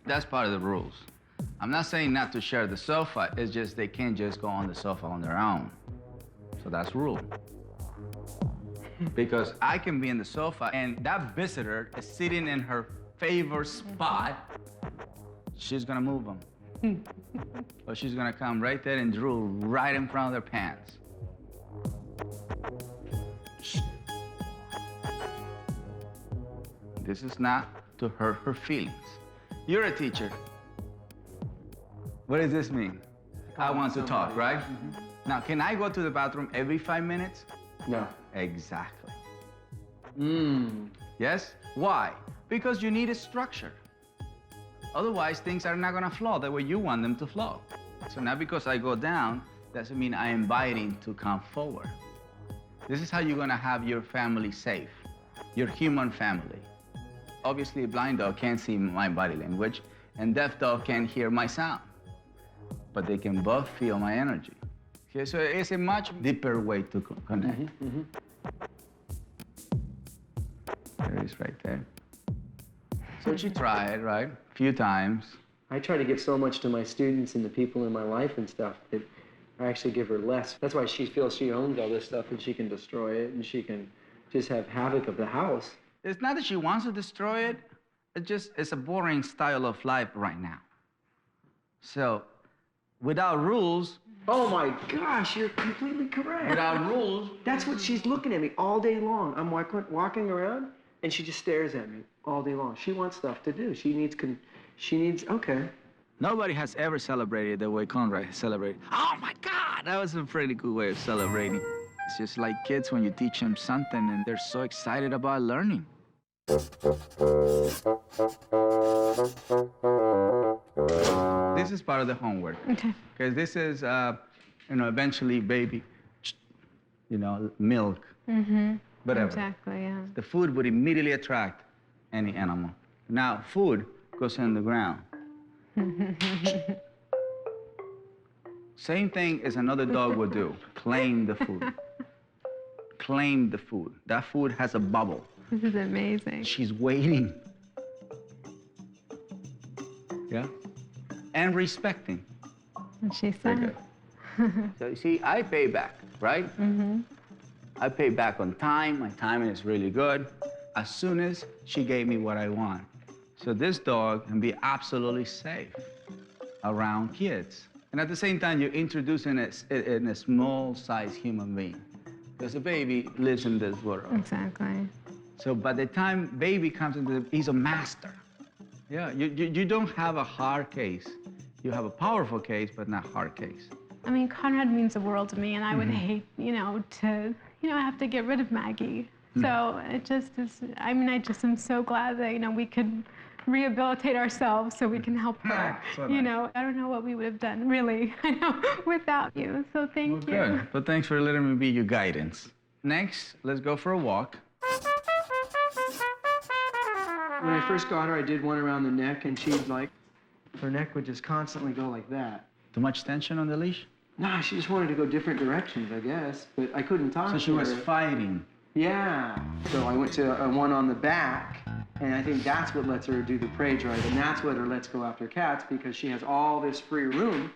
that's part of the rules. I'm not saying not to share the sofa, it's just they can't just go on the sofa on their own. So that's rule. Because I can be in the sofa and that visitor is sitting in her favorite spot, she's gonna move them. Or she's gonna come right there and drool right in front of their pants. This is not to hurt her feelings. You're a teacher. What does this mean? I want to talk, right? Now, can I go to the bathroom every 5 minutes? No. Exactly. Yes? Why? Because you need a structure. Otherwise, things are not gonna flow the way you want them to flow. So now because I go down, doesn't mean I'm inviting to come forward. This is how you're gonna have your family safe, your human family. Obviously, a blind dog can't see my body language, and deaf dog can't hear my sound. But they can both feel my energy. Okay, so it's a much deeper way to connect. There it is right there. So she tried, right? A few times. I try to give so much to my students and the people in my life and stuff that I actually give her less. That's why she feels she owns all this stuff and she can destroy it and she can just have havoc of the house. It's not that she wants to destroy it. It's a boring style of life right now. So, without rules. Oh my gosh, you're completely correct. Without rules. That's what she's looking at me all day long. I'm walking around, and she just stares at me all day long. She wants stuff to do. She needs, okay. Nobody has ever celebrated the way Conrad has celebrated. Oh my God, that was a pretty cool way of celebrating. It's just like kids when you teach them something and they're so excited about learning. This is part of the homework. Okay. Because this is, eventually baby, milk, whatever. Exactly, yeah. The food would immediately attract any animal. Now, food goes in the ground. Same thing as another dog would do. Claim the food. Claim the food. That food has a bubble. This is amazing. She's waiting. Yeah? And respecting. And she Very said. good. So you see, I pay back, right? I pay back on time. My timing is really good. As soon as she gave me what I want. So this dog can be absolutely safe around kids. And at the same time, you're introducing it in a small-sized human being. Because a baby lives in this world. Exactly. So by the time baby comes into he's a master. Yeah, you don't have a hard case. You have a powerful case, but not hard case. I mean, Conrad means the world to me, and I would hate, to, have to get rid of Maggie. So it just is, I just am so glad that, we could rehabilitate ourselves so we can help her. So nice. I don't know what we would have done, really, without you. So thank you. Good. But thanks for letting me be your guidance. Next, let's go for a walk. When I first got her, I did one around the neck, and her neck would just constantly go like that. Too much tension on the leash? Nah, she just wanted to go different directions, I guess, but I couldn't talk to her. So she was fighting. Yeah. So I went to one on the back, and I think that's what lets her do the prey drive, and that's what her lets go after cats, because she has all this free room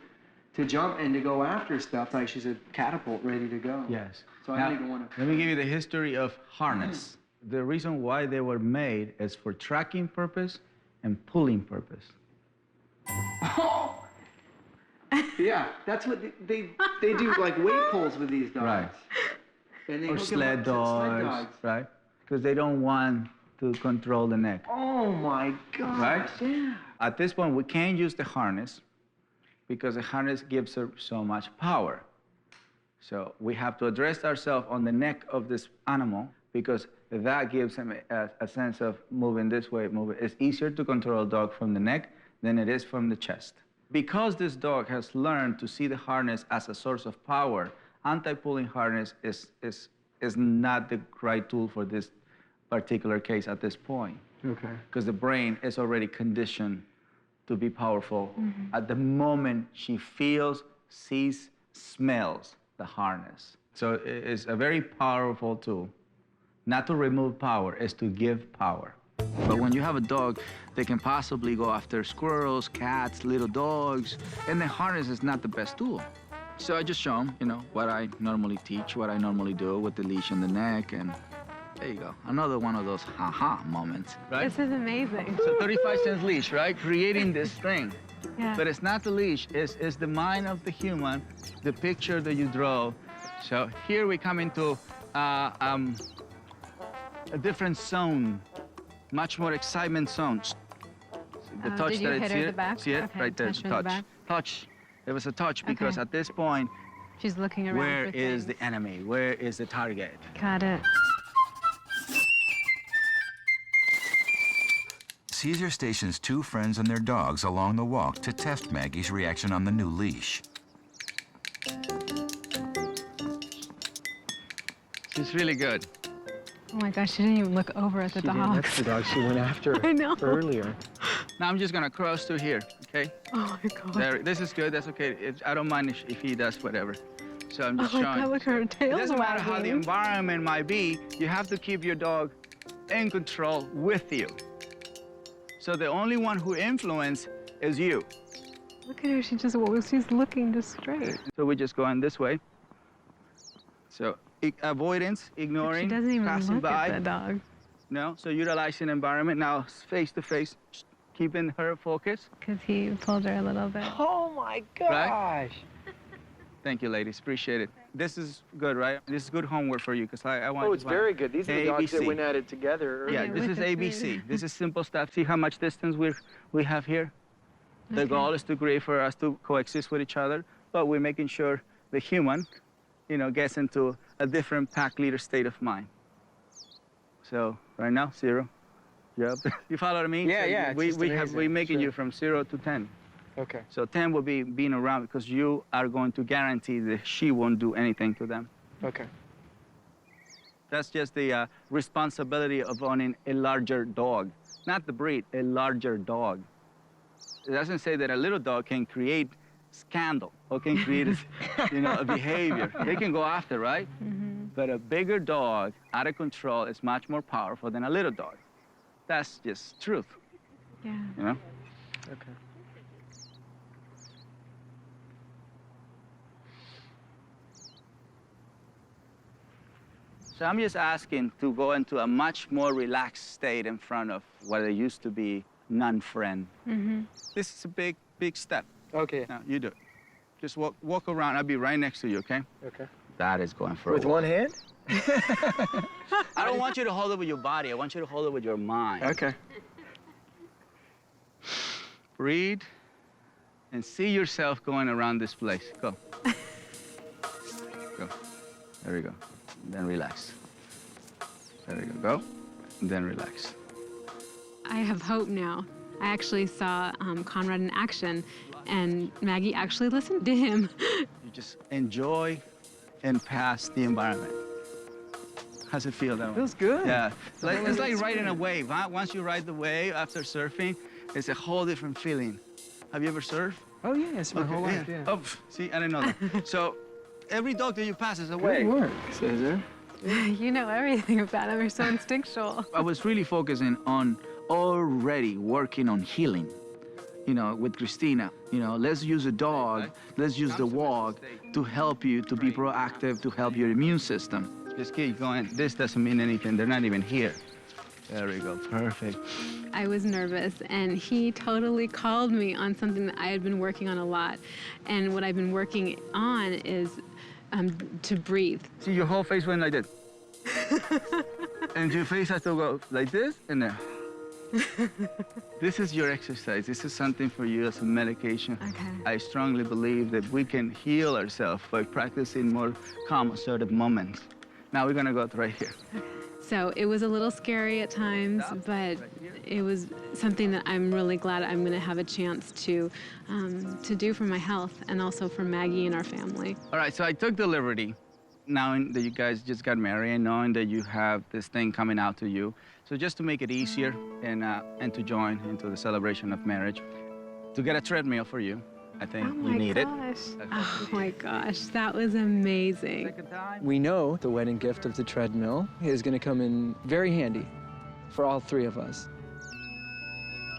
to jump and to go after stuff, like she's a catapult ready to go. Yes. So I don't even want to... Let me give you the history of harness. The reason why they were made is for tracking purpose and pulling purpose. Yeah, that's what they do, like weight pulls with these dogs. Right. And they Or hook 'em sled up to dogs, right? Because they don't want to control the neck. Oh my gosh. Right? Yeah. At this point, we can't use the harness because the harness gives her so much power. So we have to address ourselves on the neck of this animal because that gives him a sense of moving this way, moving. It's easier to control a dog from the neck than it is from the chest. Because this dog has learned to see the harness as a source of power, anti-pulling harness is not the right tool for this particular case at this point. Okay. Because the brain is already conditioned to be powerful at the moment she feels, sees, smells the harness. So it's a very powerful tool. Not to remove power, is to give power. But when you have a dog, they can possibly go after squirrels, cats, little dogs, and the harness is not the best tool. So I just show them, what I normally teach, what I normally do with the leash and the neck, and there you go. Another one of those ha-ha moments, right? This is amazing. So 35 cents leash, right? Creating this thing. Yeah. But it's not the leash, it's the mind of the human, the picture that you draw. So here we come into a different zone, much more excitement zone. The touch did you that hit it's her in here, the back? see it? Okay, Right there, touch her in the back. touch. It was a touch because Okay. at this point, She's looking around where for is things. the enemy? Where is the target? Got it. Cesar stations 2 friends and their dogs along the walk to test Maggie's reaction on the new leash. She's really good. Oh my gosh, she didn't even look over at the dog. That's the dog she went after I know. earlier. Now I'm just gonna cross to here, okay? Oh my God. There, this is good, that's okay. I don't mind if he does whatever. So I'm just Oh my showing. God, look, her It tail's doesn't matter how the wagging. environment might be, you have to keep your dog in control with you. So the only one who influences is you. Look at her, she's looking just straight. So we're just going this way. So avoidance, ignoring, She doesn't even passing look by. at the dog. No, so utilizing environment. Now face to face. keeping her focused? Because he pulled her a little bit. Oh my gosh. Right? Thank you, ladies. Appreciate it. This is good, right? This is good homework for you because I want. Oh, it's very good. These are the dogs that ABC. went at it together. Yeah, this is ABC. This is simple stuff. See how much distance we have here? The goal is to create for us to coexist with each other, but we're making sure the human, gets into a different pack leader state of mind. So right now, 0. Yep. You follow what I mean? Yeah, So yeah. we're making you from 0 to 10. Okay. So 10 will be being around because you are going to guarantee that she won't do anything to them. Okay. That's just the responsibility of owning a larger dog. Not the breed, a larger dog. It doesn't say that a little dog can create scandal or can create, a behavior. They can go after, right? Mm-hmm. But a bigger dog, out of control, is much more powerful than a little dog. That's just truth. Yeah. Okay. So I'm just asking to go into a much more relaxed state in front of what it used to be non-friend. Mm-hmm. This is a big, big step. Okay. Now, you do it. Just walk around. I'll be right next to you, okay? Okay. That is going for With a walk. one hand? I don't want you to hold it with your body. I want you to hold it with your mind. Okay. Breathe and see yourself going around this place. Go. Go. There we go. Then relax. There we go. Go. Then relax. I have hope now. I actually saw Conrad in action, and Maggie actually listened to him. You just enjoy and pass the environment. How's it feel that way? Feels good. Yeah. It's like riding a wave, huh? Once you ride the wave after surfing, it's a whole different feeling. Have you ever surfed? Oh, yeah, it's my whole life, yeah. Oh, see, I didn't know that. So, every dog that you pass is a wave. Good work, Cesar. You know everything about him. You're so instinctual. I was really focusing on already working on healing. With Christina, let's use a dog, let's use the walk to help you to be proactive, to help your immune system. Just keep going. This doesn't mean anything. They're not even here. There we go. Perfect. I was nervous, and he totally called me on something that I had been working on a lot. And what I've been working on is to breathe. See, your whole face went like this. And your face has to go like this and there. This is your exercise. This is something for you as a medication. Okay. I strongly believe that we can heal ourselves by practicing more calm, assertive moments. Now we're gonna go right here. So it was a little scary at times, but it was something that I'm really glad I'm going to have a chance to do for my health and also for Maggie and our family. All right, so I took the liberty, knowing that you guys just got married and knowing that you have this thing coming out to you. So just to make it easier and to join into the celebration of marriage, to get a treadmill for you. I think you need it. Oh my gosh, that was amazing. We know the wedding gift of the treadmill is going to come in very handy for all 3 of us.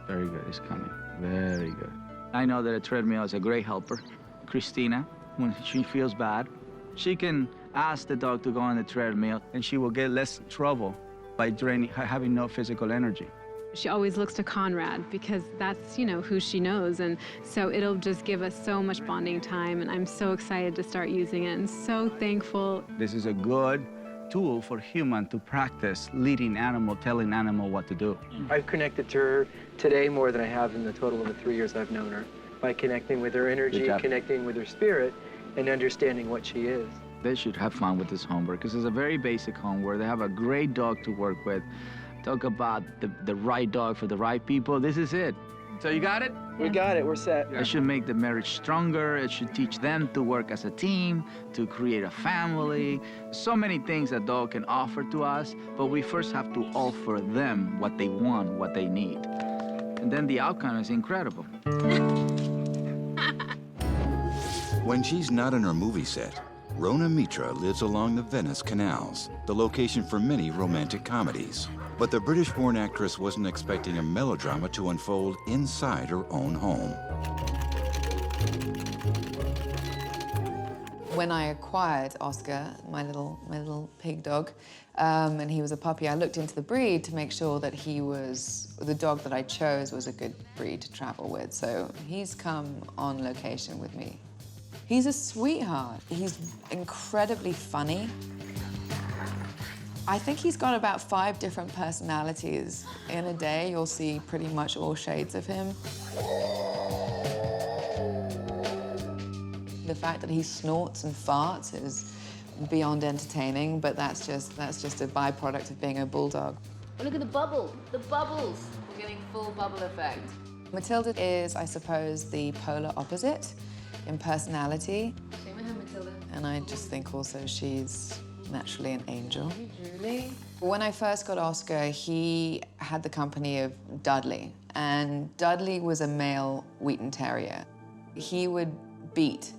Very good, it's coming. Very good. I know that a treadmill is a great helper. Christina, when she feels bad, she can ask the dog to go on the treadmill and she will get less trouble by having no physical energy. She always looks to Conrad because that's, who she knows. And so it'll just give us so much bonding time. And I'm so excited to start using it and so thankful. This is a good tool for human to practice leading animal, telling animal what to do. I've connected to her today more than I have in the total of the 3 years I've known her. By connecting with her energy, connecting with her spirit, and understanding what she is. They should have fun with this homework because it's a very basic homework. They have a great dog to work with. Talk about the right dog for the right people. This is it. So you got it? We got it. We're set. It should make the marriage stronger. It should teach them to work as a team, to create a family. So many things a dog can offer to us, but we first have to offer them what they want, what they need. And then the outcome is incredible. When she's not on her movie set, Rona Mitra lives along the Venice canals, the location for many romantic comedies. But the British-born actress wasn't expecting a melodrama to unfold inside her own home. When I acquired Oscar, my little pig dog, and he was a puppy, I looked into the breed to make sure that the dog that I chose was a good breed to travel with. So he's come on location with me. He's a sweetheart. He's incredibly funny. I think he's got about 5 different personalities. In a day, you'll see pretty much all shades of him. The fact that he snorts and farts is beyond entertaining, but that's just a byproduct of being a bulldog. Oh, look at the bubble, the bubbles. We're getting full bubble effect. Matilda is, I suppose, the polar opposite in personality. Same with her, Matilda. And I just think also she's naturally an angel. Really? When I first got Oscar, he had the company of Dudley, and Dudley was a male Wheaten Terrier. He would beat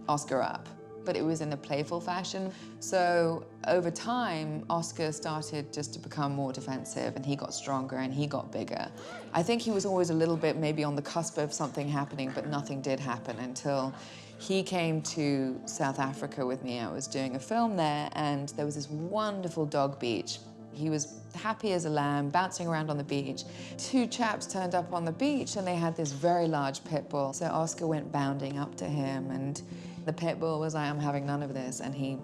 Oscar up, but it was in a playful fashion. So over time, Oscar started just to become more defensive, and he got stronger and he got bigger. I think he was always a little bit maybe on the cusp of something happening, but nothing did happen until he came to South Africa with me. I was doing a film there, and there was this wonderful dog beach. He was happy as a lamb, bouncing around on the beach. 2 chaps turned up on the beach, and they had this very large pit bull. So Oscar went bounding up to him, and the pit bull was like, I'm having none of this. And he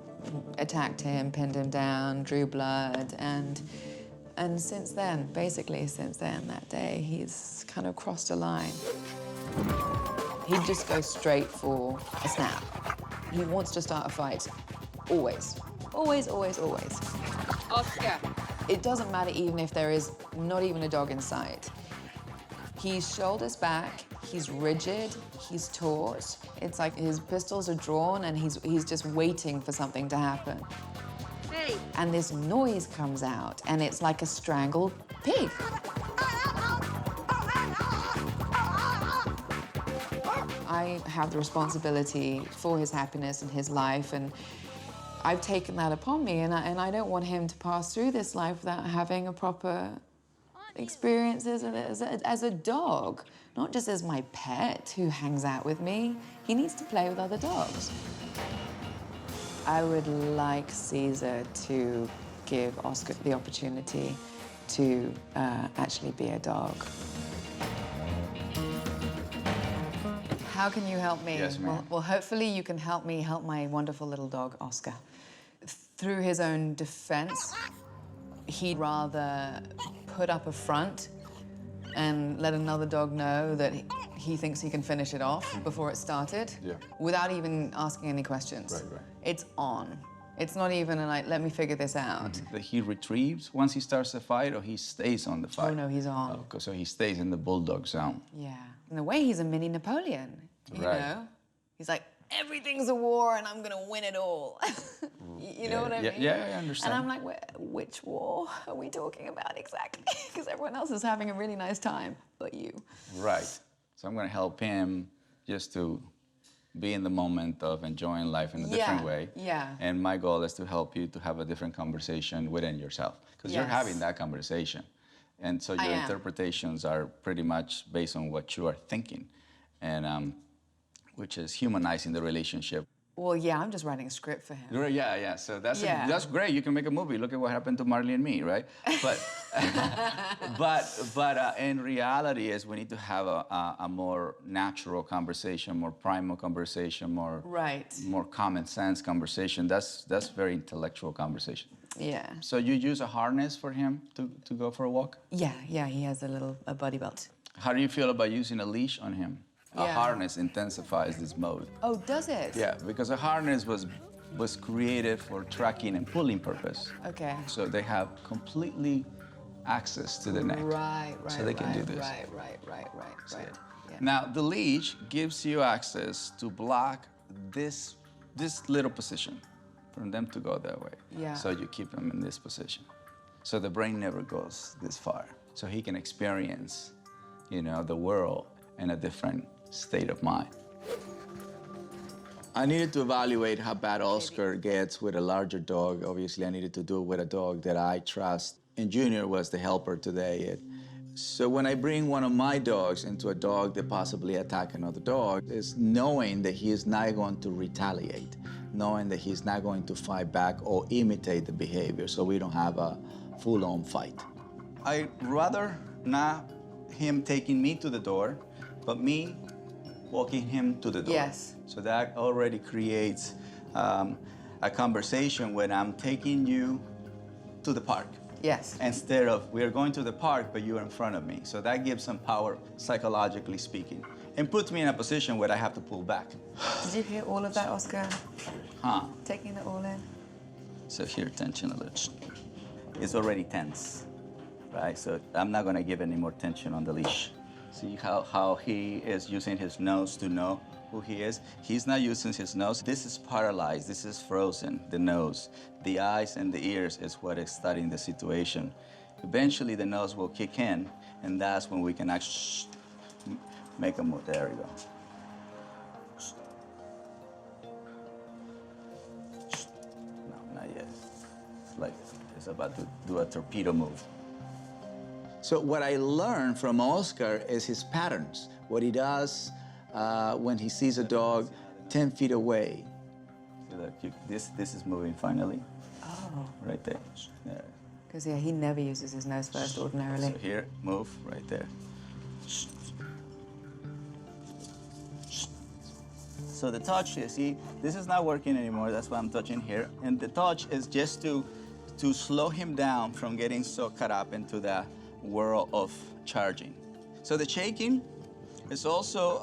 attacked him, pinned him down, drew blood. And since then, basically since then, that day, he's kind of crossed a line. He'd just go straight for a snap. He wants to start a fight, always. Always, always, always. Oscar. It doesn't matter even if there is not even a dog in sight. He's shoulders back, he's rigid, he's taut. It's like his pistols are drawn and he's just waiting for something to happen. Hey. And this noise comes out, and it's like a strangled pig. I have the responsibility for his happiness and his life, and I've taken that upon me, and I don't want him to pass through this life without having a proper experience as a dog, not just as my pet who hangs out with me. He needs to play with other dogs. I would like Cesar to give Oscar the opportunity to actually be a dog. How can you help me? Yes, ma'am. Well, hopefully you can help me help my wonderful little dog, Oscar. Through his own defense, he'd rather put up a front and let another dog know that he thinks he can finish it off before it started, without even asking any questions. Right, right. It's on. It's not even like, let me figure this out. That he retrieves once he starts the fight, or he stays on the fight? Oh, no, he's on. Oh, so he stays in the Bulldog zone. Yeah. In a way, he's a mini Napoleon, you know? He's like, everything's a war and I'm gonna win it all. You know what I mean? Yeah, I understand. And I'm like, which war are we talking about exactly? Because everyone else is having a really nice time, but you. Right. So I'm gonna help him just to be in the moment of enjoying life in a different way. Yeah. And my goal is to help you to have a different conversation within yourself. Because you're having that conversation. And so your interpretations are pretty much based on what you are thinking, and which is humanizing the relationship. Well, yeah, I'm just writing a script for him. Yeah. So that's great. You can make a movie. Look at what happened to Marley and me, right? But but in reality, is we need to have a more natural conversation, more primal conversation, more common sense conversation. That's very intellectual conversation. Yeah. So you use a harness for him to go for a walk? Yeah, he has a buddy belt. How do you feel about using a leash on him? A harness intensifies this mode. Oh, does it? Yeah, because a harness was created for tracking and pulling purpose. Okay. So they have completely access to the neck. Right. So they can do this. Right. Yeah. Now, the leash gives you access to block this little position from them to go that way. Yeah. So you keep them in this position. So the brain never goes this far. So he can experience, the world in a different state of mind. I needed to evaluate how bad Oscar gets with a larger dog. Obviously, I needed to do it with a dog that I trust. And Junior was the helper today. So when I bring one of my dogs into a dog that possibly attack another dog, is knowing that he is not going to retaliate, knowing that he's not going to fight back or imitate the behavior, so we don't have a full-on fight. I'd rather not him taking me to the door, but me walking him to the door. Yes. So that already creates a conversation when I'm taking you to the park. Yes. Instead of, we're going to the park, but you're in front of me. So that gives some power, psychologically speaking, and puts me in a position where I have to pull back. Did you hear all of that, Oscar? Huh. Taking it all in? So here, tension a little. It's already tense, right? So I'm not gonna give any more tension on the leash. See how he is using his nose to know who he is? He's not using his nose. This is paralyzed, this is frozen, the nose. The eyes and the ears is what is studying the situation. Eventually the nose will kick in, and that's when we can actually make a move. There we go. No, not yet. It's like it's about to do a torpedo move. So what I learned from Oscar is his patterns. What he does when he sees a dog 10 feet away. This is moving finally. Oh. Right there. There. Because, yeah, he never uses his nose first ordinarily. So here, move, right there. So the touch, you see, this is not working anymore. That's why I'm touching here. And the touch is just to slow him down from getting so caught up into the whirl of charging. So the shaking is also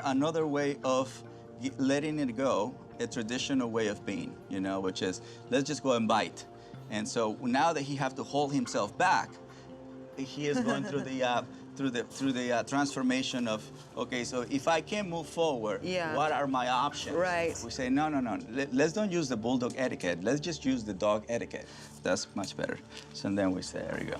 another way of letting it go, a traditional way of being, you know, which is, let's just go and bite. And so now that he has to hold himself back, he is going through the transformation of, okay, so if I can't move forward, what are my options? Right. We say, no. Let's don't use the bulldog etiquette. Let's just use the dog etiquette. That's much better. So then we say, there you go.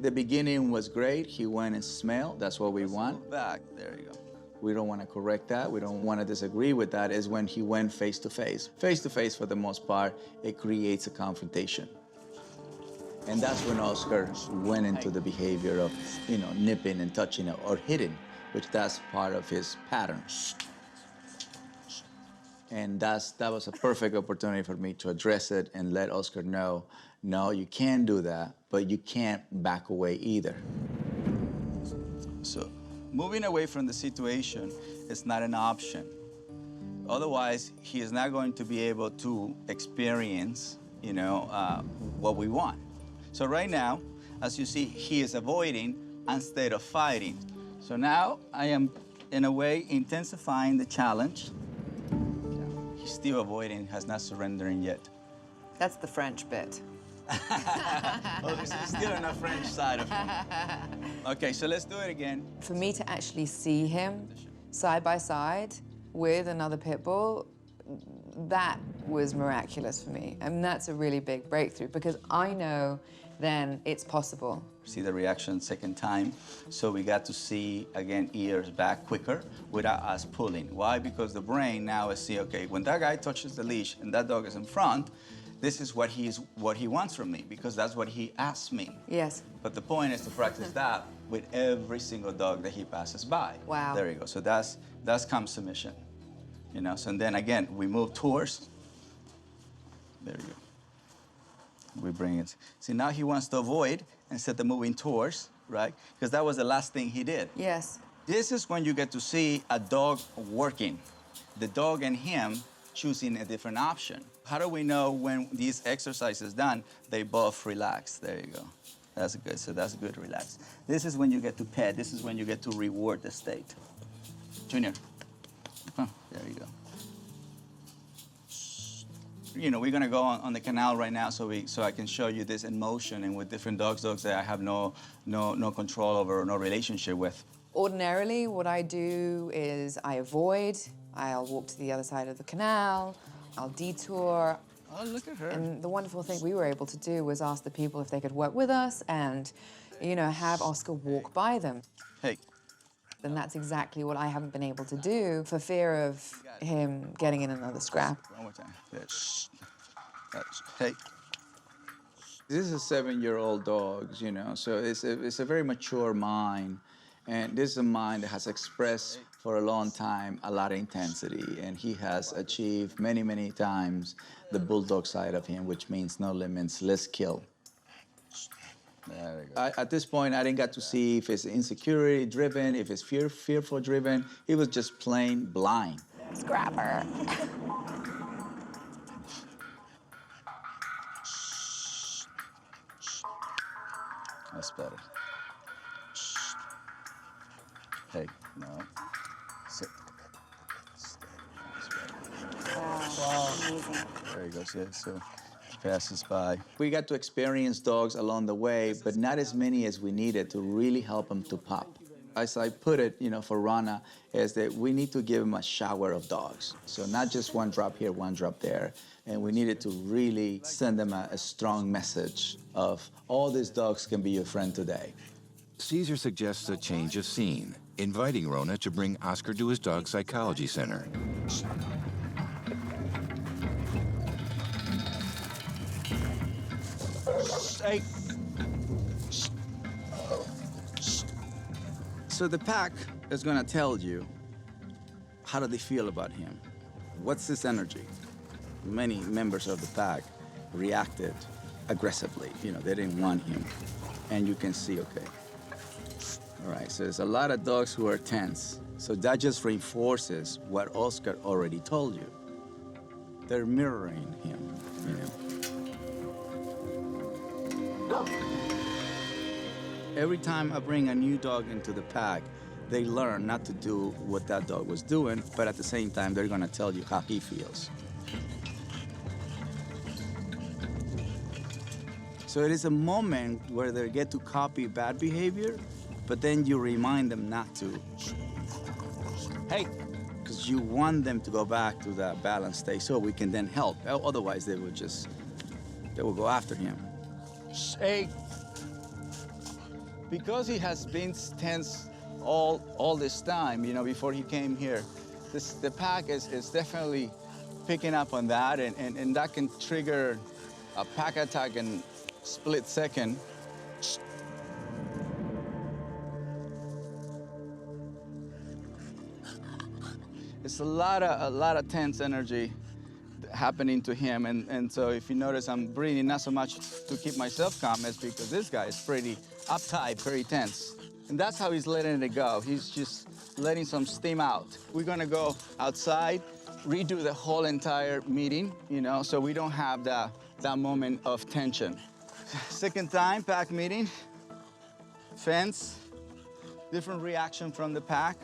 The beginning was great. He went and smelled. That's what we want. Back. There you go. We don't want to correct that. We don't want to disagree with that. Is when he went face to face. Face to face, for the most part, it creates a confrontation. And that's when Oscar went into the behavior of, you know, nipping and touching or hitting, which that's part of his pattern. And that was a perfect opportunity for me to address it and let Oscar know, no, you can do that, but you can't back away either. So moving away from the situation is not an option. Otherwise, he is not going to be able to experience, you know, what we want. So right now, as you see, he is avoiding instead of fighting. So now I am, in a way, intensifying the challenge. He's still avoiding, has not surrendering yet. That's the French bit. Oh, this is still on the French side of him. Okay, so let's do it again. For me to actually see him side by side with another pit bull, that was miraculous for me. And that's a really big breakthrough because I know then it's possible. See the reaction second time. So we got to see, again, ears back quicker without us pulling. Why? Because the brain now is see, okay, when that guy touches the leash and that dog is in front, this is what he wants from me because that's what he asked me. Yes. But the point is to practice that with every single dog that he passes by. Wow. There you go. So that's calm submission. You know, so and then again, we move towards. There you go. We bring it. See, now he wants to avoid instead of moving towards, right? Because that was the last thing he did. Yes. This is when you get to see a dog working. The dog and him choosing a different option. How do we know when these exercises done, they both relax? There you go. That's good. So that's good, relax. This is when you get to pet. This is when you get to reward the state. Junior. Huh, there you go. You know, we're gonna go on the canal right now so I can show you this in motion and with different dogs that I have no control over or no relationship with. Ordinarily, what I do is I avoid, I'll walk to the other side of the canal, I'll detour. Oh, look at her. And the wonderful thing we were able to do was ask the people if they could work with us and, you know, have Oscar walk by them. Hey. And that's exactly what I haven't been able to do for fear of him getting in another scrap. One more time. Hey. This is a 7-year-old dog, you know, so it's a very mature mind. And this is a mind that has expressed for a long time a lot of intensity. And he has achieved many, many times the Bulldog side of him, which means no limits, let's kill. There we go. At this point, I didn't get to see if it's insecurity driven, if it's fearful driven. He was just plain blind. Scrapper. That's better. Hey, no. Sit. Wow, amazing. There he goes, yeah, so he passes by. We got to experience dogs along the way, but not as many as we needed to really help them to pop. As I put it, you know, for Rana, is that we need to give him a shower of dogs. So not just one drop here, one drop there. And we needed to really send them a strong message of all these dogs can be your friend today. Cesar suggests a change of scene, inviting Rona to bring Oscar to his dog psychology center. Hey. So the pack is gonna tell you how do they feel about him. What's his energy? Many members of the pack reacted aggressively. You know, they didn't want him. And you can see, okay. All right, so there's a lot of dogs who are tense. So that just reinforces what Oscar already told you. They're mirroring him, you know. Every time I bring a new dog into the pack, they learn not to do what that dog was doing, but at the same time, they're gonna tell you how he feels. So it is a moment where they get to copy bad behavior, but then you remind them not to. Hey, because you want them to go back to that balanced state so we can then help. Otherwise, they will go after him. Hey. Because he has been tense all this time, you know, before he came here, the pack is definitely picking up on that, and that can trigger a pack attack in split second. It's a lot of tense energy happening to him, and so if you notice, I'm breathing not so much to keep myself calm as because this guy is pretty uptight, very tense. And that's how he's letting it go. He's just letting some steam out. We're gonna go outside, redo the whole entire meeting, you know, so we don't have that moment of tension. Second time, pack meeting, fence, different reaction from the pack.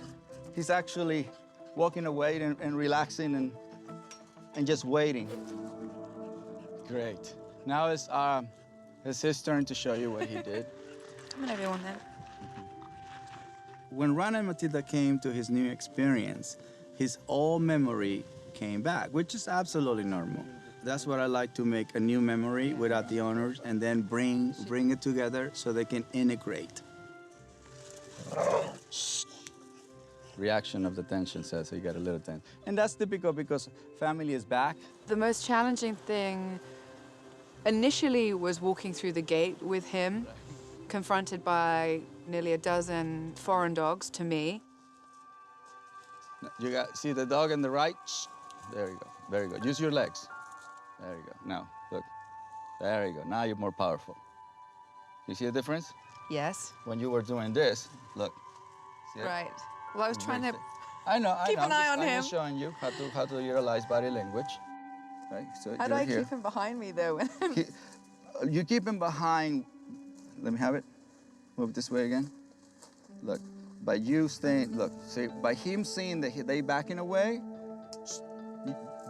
He's actually walking away and relaxing and just waiting. Great. Now it's his turn to show you what he did. Come on, everyone, then. When Rana and Matilda came to his new experience, his old memory came back, which is absolutely normal. That's what I like, to make a new memory without the owners and then bring it together so they can integrate. Reaction of the tension says, so you got a little tense. And that's typical because family is back. The most challenging thing initially was walking through the gate with him, confronted by nearly a dozen foreign dogs to me. You see the dog on the right? There you go. Very good. Use your legs. There you go. Now, look. There you go. Now you're more powerful. You see the difference? Yes. When you were doing this, look. See it? Right. Well, I was trying to I know. keep an eye on him. I'm just showing you how to utilize body language. Right? So How do I keep him behind me, though? You keep him behind. Let me have it. Move this way again. Look. By you staying, look, see, by him seeing that they backing away,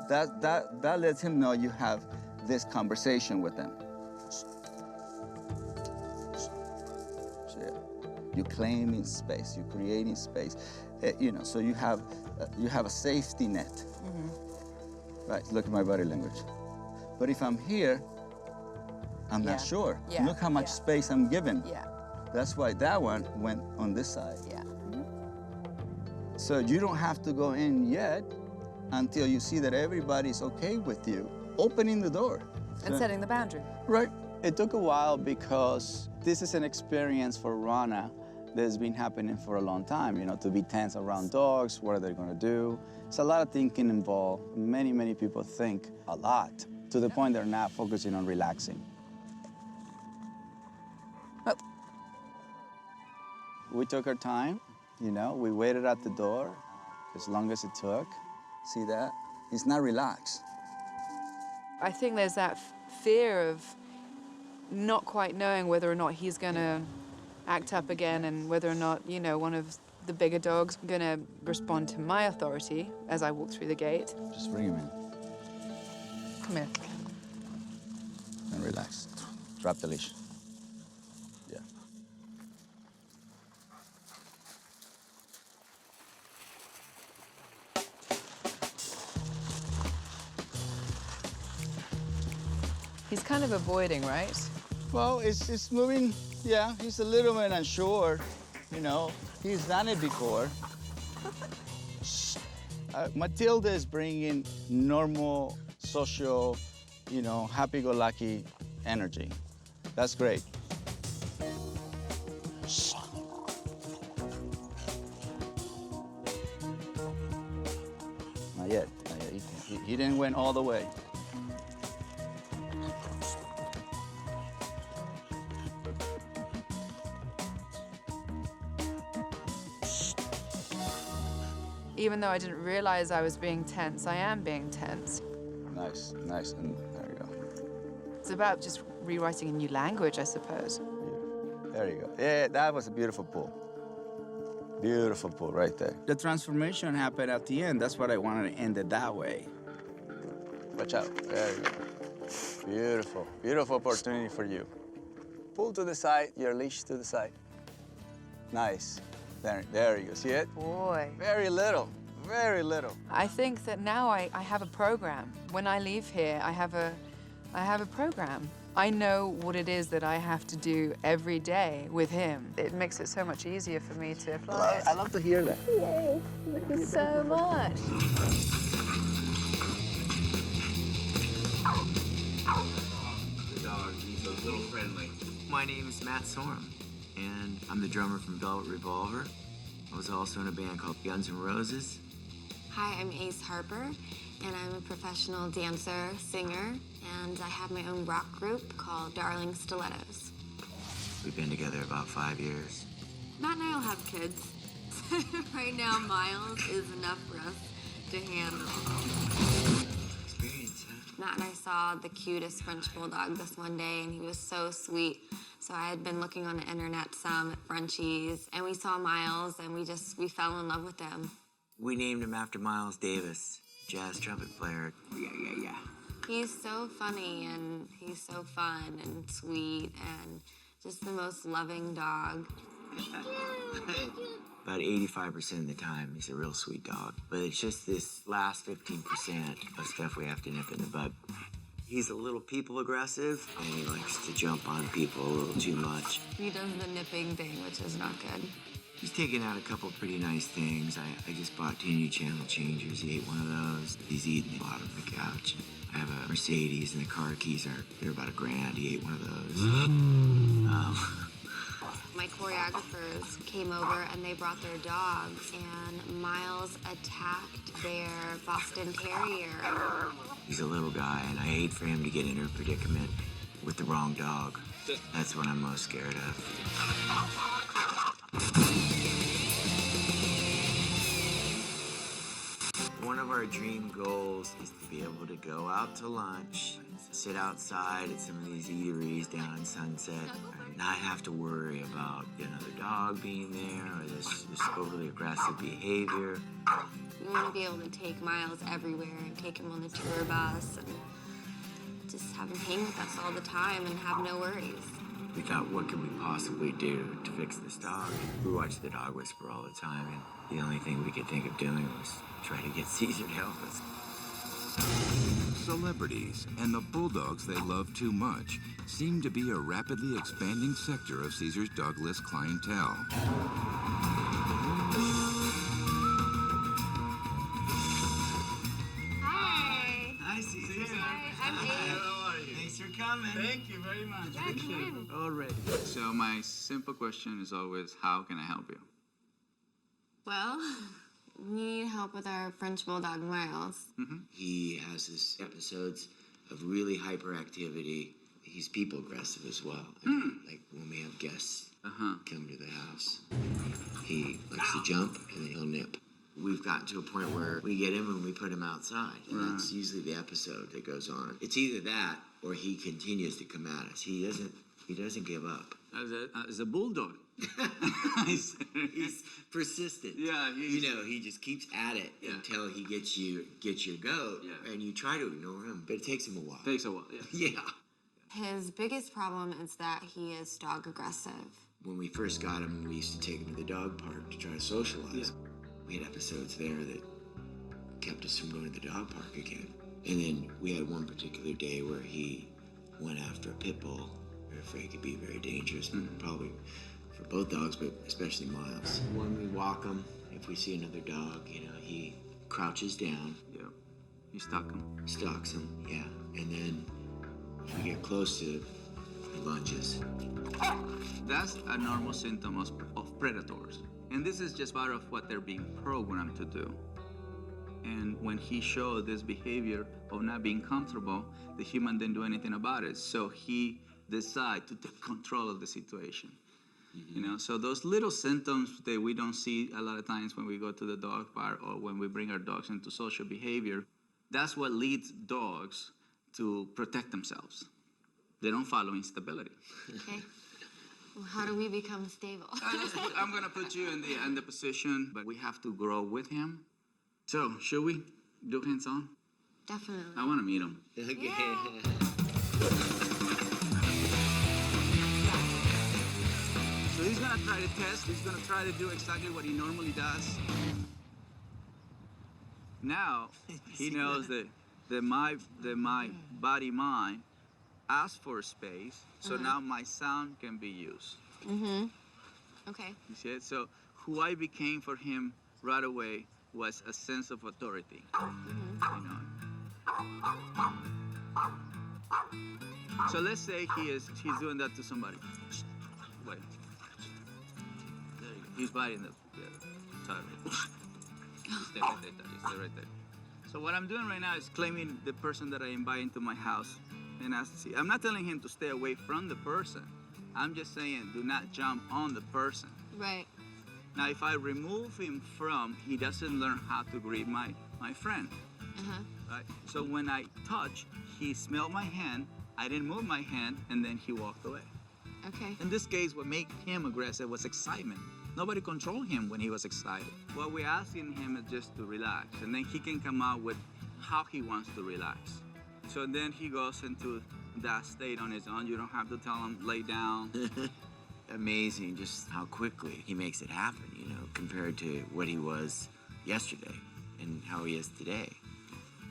that lets him know you have this conversation with them. So, yeah. You're claiming space, you're creating space. You know, so you have a safety net. Mm-hmm. Right, look at my body language. But if I'm here, I'm not sure. Yeah. Look how much space I'm given. Yeah. That's why that one went on this side. Yeah. So you don't have to go in yet until you see that everybody's okay with you opening the door. And setting the boundary. Right. It took a while because this is an experience for Rana that's been happening for a long time, you know, to be tense around dogs, what are they gonna do? It's a lot of thinking involved. Many, many people think a lot, to the point they're not focusing on relaxing. Oh. We took our time, you know, we waited at the door as long as it took. See that? He's not relaxed. I think there's that fear of not quite knowing whether or not he's gonna act up again and whether or not, you know, one of the bigger dogs gonna respond to my authority as I walk through the gate. Just bring him in Come here. and relax. Drop the leash. Yeah. He's kind of avoiding, right? Well, it's moving, yeah, he's a little bit unsure, you know. He's done it before. Matilda is bringing normal, social, you know, happy-go-lucky energy. That's great. Not yet. He didn't win all the way. Even though I didn't realize I was being tense, I am being tense. Nice, nice, and there you go. It's about just rewriting a new language, I suppose. There you go. Yeah, that was a beautiful pull. Beautiful pull right there. The transformation happened at the end. That's what I wanted to end it that way. Watch out. There you go. Beautiful. Beautiful opportunity for you. Pull to the side, your leash to the side. Nice. There you go. See it? Boy. Very little. Very little. I think that now I have a program. When I leave here, I have a program. I know what it is that I have to do every day with him. It makes it so much easier for me to apply it. I love to hear that. Yay. Thank you so much. The dog, he's a little friendly. My name is Matt Sorum, and I'm the drummer from Velvet Revolver. I was also in a band called Guns N' Roses. Hi, I'm Ace Harper, and I'm a professional dancer, singer, and I have my own rock group called Darling Stilettos. We've been together about 5 years. Matt and I will have kids. Right now, Miles is enough for us to handle. Experience, huh? Matt and I saw the cutest French Bulldog this one day, and he was so sweet. So I had been looking on the internet some at Frenchies, and we saw Miles, and we fell in love with him. We named him after Miles Davis, jazz trumpet player. Yeah. He's so funny, and he's so fun and sweet, and just the most loving dog. About 85% of the time, he's a real sweet dog. But it's just this last 15% of stuff we have to nip in the bud. He's a little people aggressive, and he likes to jump on people a little too much. He does the nipping thing, which is not good. He's taken out a couple pretty nice things. I just bought 2 new channel changers. He ate one of those. He's eating the bottom of the couch. I have a Mercedes, and the car keys they're about $1,000. He ate one of those. My choreographers came over and they brought their dogs, and Miles attacked their Boston Terrier. He's a little guy, and I hate for him to get into a predicament with the wrong dog. That's what I'm most scared of. One of our dream goals is to be able to go out to lunch, sit outside at some of these eateries down in Sunset, and not have to worry about another dog being there or this overly aggressive behavior. We want to be able to take Miles everywhere and take him on the tour bus and just have him hang with us all the time and have no worries. We thought, what could we possibly do to fix this dog? We watch The Dog Whisperer all the time, and the only thing we could think of doing was try to get Cesar to help us. Celebrities and the Bulldogs they love too much seem to be a rapidly expanding sector of Cesar's dogless clientele. Hi. Hi, Cesar. Hi, I'm Ace. How are you? Thanks for coming. coming. Thank you very much. Yeah, come in. Already. So my simple question is always, how can I help you? Well, we need help with our French Bulldog, Miles. He has his episodes of really hyperactivity. He's people aggressive as well. Like when we have guests come to the house, he likes to jump and then he'll nip. We've gotten to a point where we get him and we put him outside. And that's usually the episode that goes on. It's either that or he continues to come at us. He doesn't give up. As a bulldog. He's persistent. Yeah, he just keeps at it until he gets your goat. Yeah. And you try to ignore him, but it takes him a while. Takes a while, yeah. Yeah. His biggest problem is that he is dog aggressive. When we first got him, we used to take him to the dog park to try to socialize. Yeah. We had episodes there that kept us from going to the dog park again. And then we had one particular day where he went after a pit bull. We were afraid it could be very dangerous, probably for both dogs, but especially Miles. When we walk him, if we see another dog, he crouches down. Yeah. You stalk him. Stalks him, yeah. And then if we get close to him, he lunges. That's a normal symptom of predators. And this is just part of what they're being programmed to do. And when he showed this behavior of not being comfortable, the human didn't do anything about it. So he decided to take control of the situation. So those little symptoms that we don't see a lot of times when we go to the dog park or when we bring our dogs into social behavior, that's what leads dogs to protect themselves. They don't follow instability. Okay. Well, how do we become stable? I'm gonna put you in the position, but we have to grow with him. So, should we do hands-on? Definitely. I want to meet him. So he's gonna try to test. He's gonna try to do exactly what he normally does. Now he knows that my body mind asks for space. So now my sound can be used. Okay. You see it? So who I became for him right away was a sense of authority. So let's say he's doing that to somebody. Wait. There you go. He's biting the tire. Stay right there. Stay right there. So what I'm doing right now is claiming the person that I invite into my house. And I'm not telling him to stay away from the person. I'm just saying do not jump on the person. Right. Now, if I remove him he doesn't learn how to greet my friend. Right? So when I touch, he smelled my hand, I didn't move my hand, and then he walked away. Okay. In this case, what made him aggressive was excitement. Nobody controlled him when he was excited. What we're asking him is just to relax, and then he can come out with how he wants to relax. So then he goes into that state on his own. You don't have to tell him, lay down. Amazing just how quickly he makes it happen, compared to what he was yesterday and how he is today.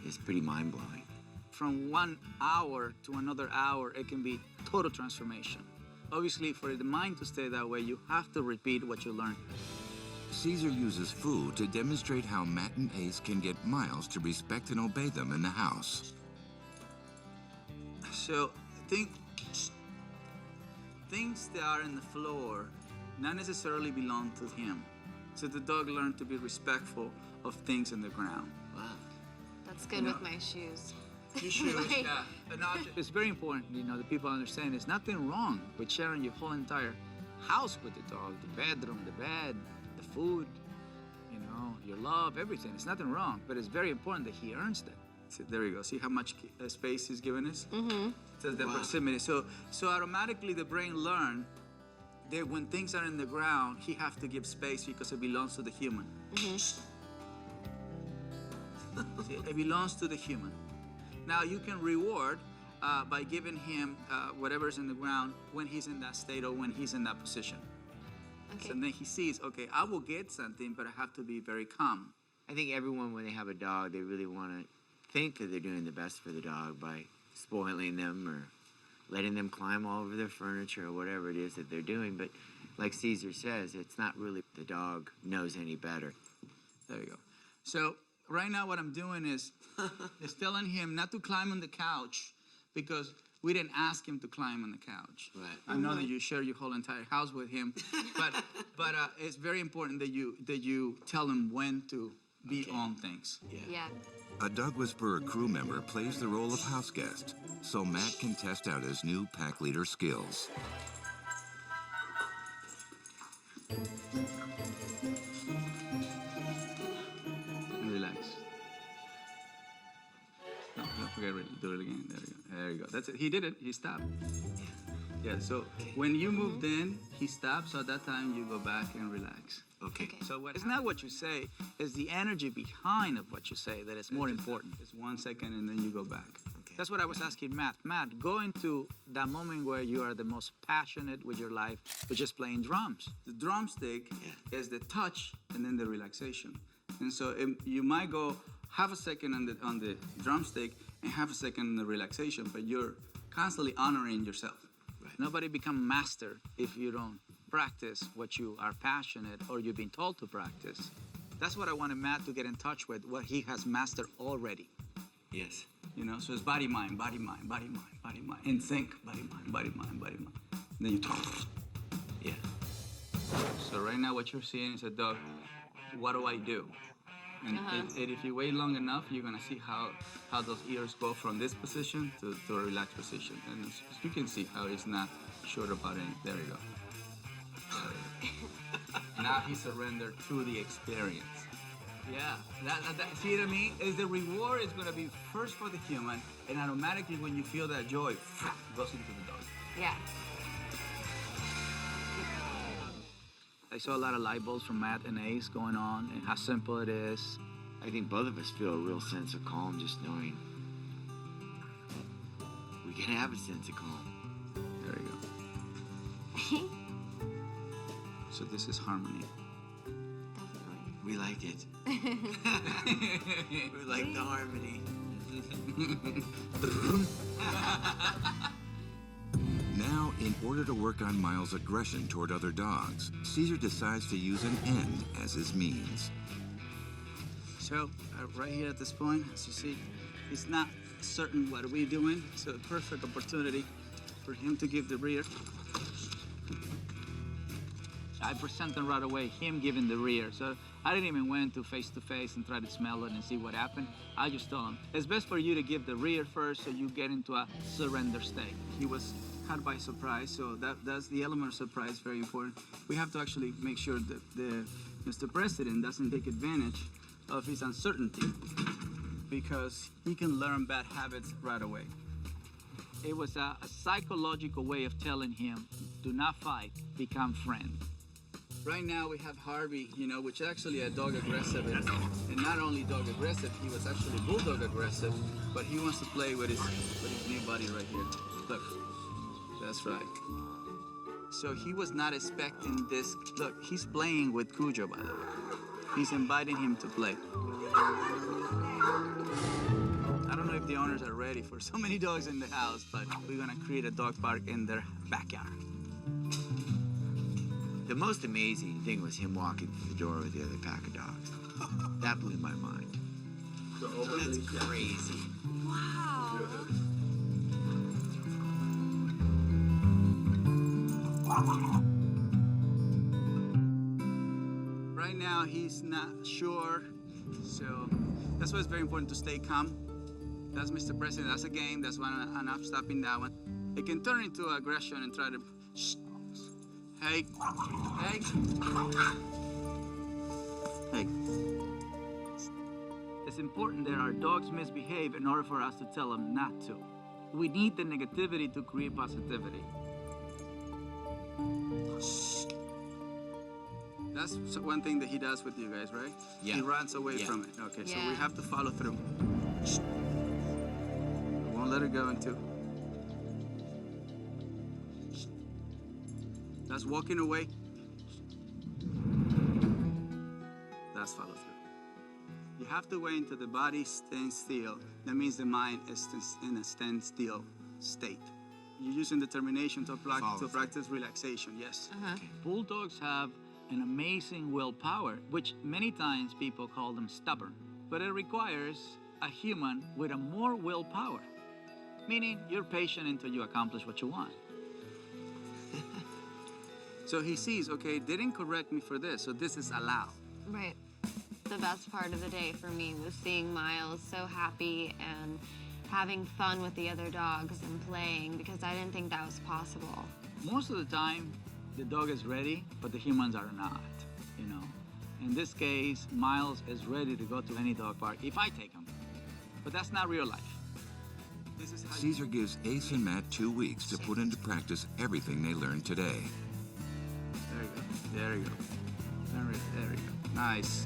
It's pretty mind-blowing. From 1 hour to another hour, it can be total transformation. Obviously, for the mind to stay that way, you have to repeat what you learned. Cesar uses food to demonstrate how Matt and Ace can get Miles to respect and obey them in the house. So things that are on the floor not necessarily belong to him. So the dog learned to be respectful of things in the ground. Wow. That's good with my shoes. Your shoes, yeah. An object. It's very important, that people understand there's nothing wrong with sharing your whole entire house with the dog, the bedroom, the bed, the food, your love, everything. It's nothing wrong, but it's very important that he earns that. So there you go. See how much space he's given us? So the proximity. So automatically the brain learned that when things are in the ground, he has to give space because it belongs to the human. See, it belongs to the human. Now you can reward by giving him whatever's in the ground when he's in that state or when he's in that position. Okay. So then he sees, okay, I will get something, but I have to be very calm. I think everyone, when they have a dog, they really want to think that they're doing the best for the dog by spoiling them or letting them climb all over their furniture or whatever it is that they're doing. But like Cesar says, it's not really the dog knows any better. There you go. So right now what I'm doing is telling him not to climb on the couch because We didn't ask him to climb on the couch. Right. I know that you share your whole entire house with him, but it's very important that you tell him when to be on things. Yeah. A Dog Whisperer crew member plays the role of house guest, so Matt can test out his new pack leader skills. Relax. No, don't forget, do it again. There you go. There you go. That's it. He did it. He stopped. Yeah, so when you moved in, he stopped, so at that time you go back and relax. Okay. So it's not what you say, it's the energy behind of what you say that is more important. It's 1 second and then you go back. Okay. That's what I was asking Matt. Matt, go into that moment where you are the most passionate with your life, which is playing drums. The drumstick is the touch and then the relaxation. And so you might go half a second on the drumstick and half a second on the relaxation, but you're constantly honoring yourself. Right. Nobody become master if you don't practice what you are passionate or you've been told to practice. That's what I wanted Matt to get in touch with, what he has mastered already. Yes. You know, so it's body, mind, body, mind, body, mind, body, mind. In sync, body, mind, body, mind, body, mind. And then you Yeah. So right now what you're seeing is a dog, what do I do? And if you wait long enough, you're gonna see how those ears go from this position to a relaxed position. And you can see how he's not sure about it. There you go. Now he surrendered to the experience. Yeah, see what I mean? Is the reward is gonna be first for the human, and automatically when you feel that joy, goes into the dog. Yeah. I saw a lot of light bulbs from Matt and Ace going on, and how simple it is. I think both of us feel a real sense of calm just knowing we can have a sense of calm. There you go. So this is harmony. We liked it. We like the harmony. Now, in order to work on Miles' aggression toward other dogs, Cesar decides to use an end as his means. So, right here at this point, as you see, he's not certain what we're doing, so a perfect opportunity for him to give the rear. I present them right away, him giving the rear. So I didn't even went to face and try to smell it and see what happened. I just told him, it's best for you to give the rear first so you get into a surrender state. He was caught by surprise, so that's the element of surprise, very important. We have to actually make sure that Mr. President doesn't take advantage of his uncertainty because he can learn bad habits right away. It was a psychological way of telling him, do not fight, become friend. Right now we have Harvey, you know, which is actually a dog aggressive, and not only dog aggressive, he was actually bulldog aggressive, but he wants to play with his new buddy right here. Look, that's right. So he was not expecting this. Look, he's playing with Cujo, by the way. He's inviting him to play. I don't know if the owners are ready for so many dogs in the house, but we're gonna create a dog park in their backyard. The most amazing thing was him walking through the door with the other pack of dogs. That blew my mind. That's crazy. Wow. Right now, he's not sure, so that's why it's very important to stay calm. That's Mr. President, that's a game, that's why I'm stopping that one. It can turn into aggression and try to, hey, hey, hey. It's important that our dogs misbehave in order for us to tell them not to. We need the negativity to create positivity. That's one thing that he does with you guys, right? Yeah. He runs away from it. Okay, so we have to follow through. We won't let it go until. That's walking away. That's follow through. You have to wait until the body stands still. That means the mind is in a standstill state. You're using determination to practice relaxation, yes. Okay. Bulldogs have an amazing willpower, which many times people call them stubborn. But it requires a human with a more willpower. Meaning, you're patient until you accomplish what you want. So he sees, okay, they didn't correct me for this, so this is allowed. Right. The best part of the day for me was seeing Miles so happy and having fun with the other dogs and playing, because I didn't think that was possible. Most of the time, the dog is ready, but the humans are not, you know. In this case, Miles is ready to go to any dog park if I take him. But that's not real life. This is how Cesar gives Ace and Matt 2 weeks to put into practice everything they learned today. There you go. There you go. There you go. Nice.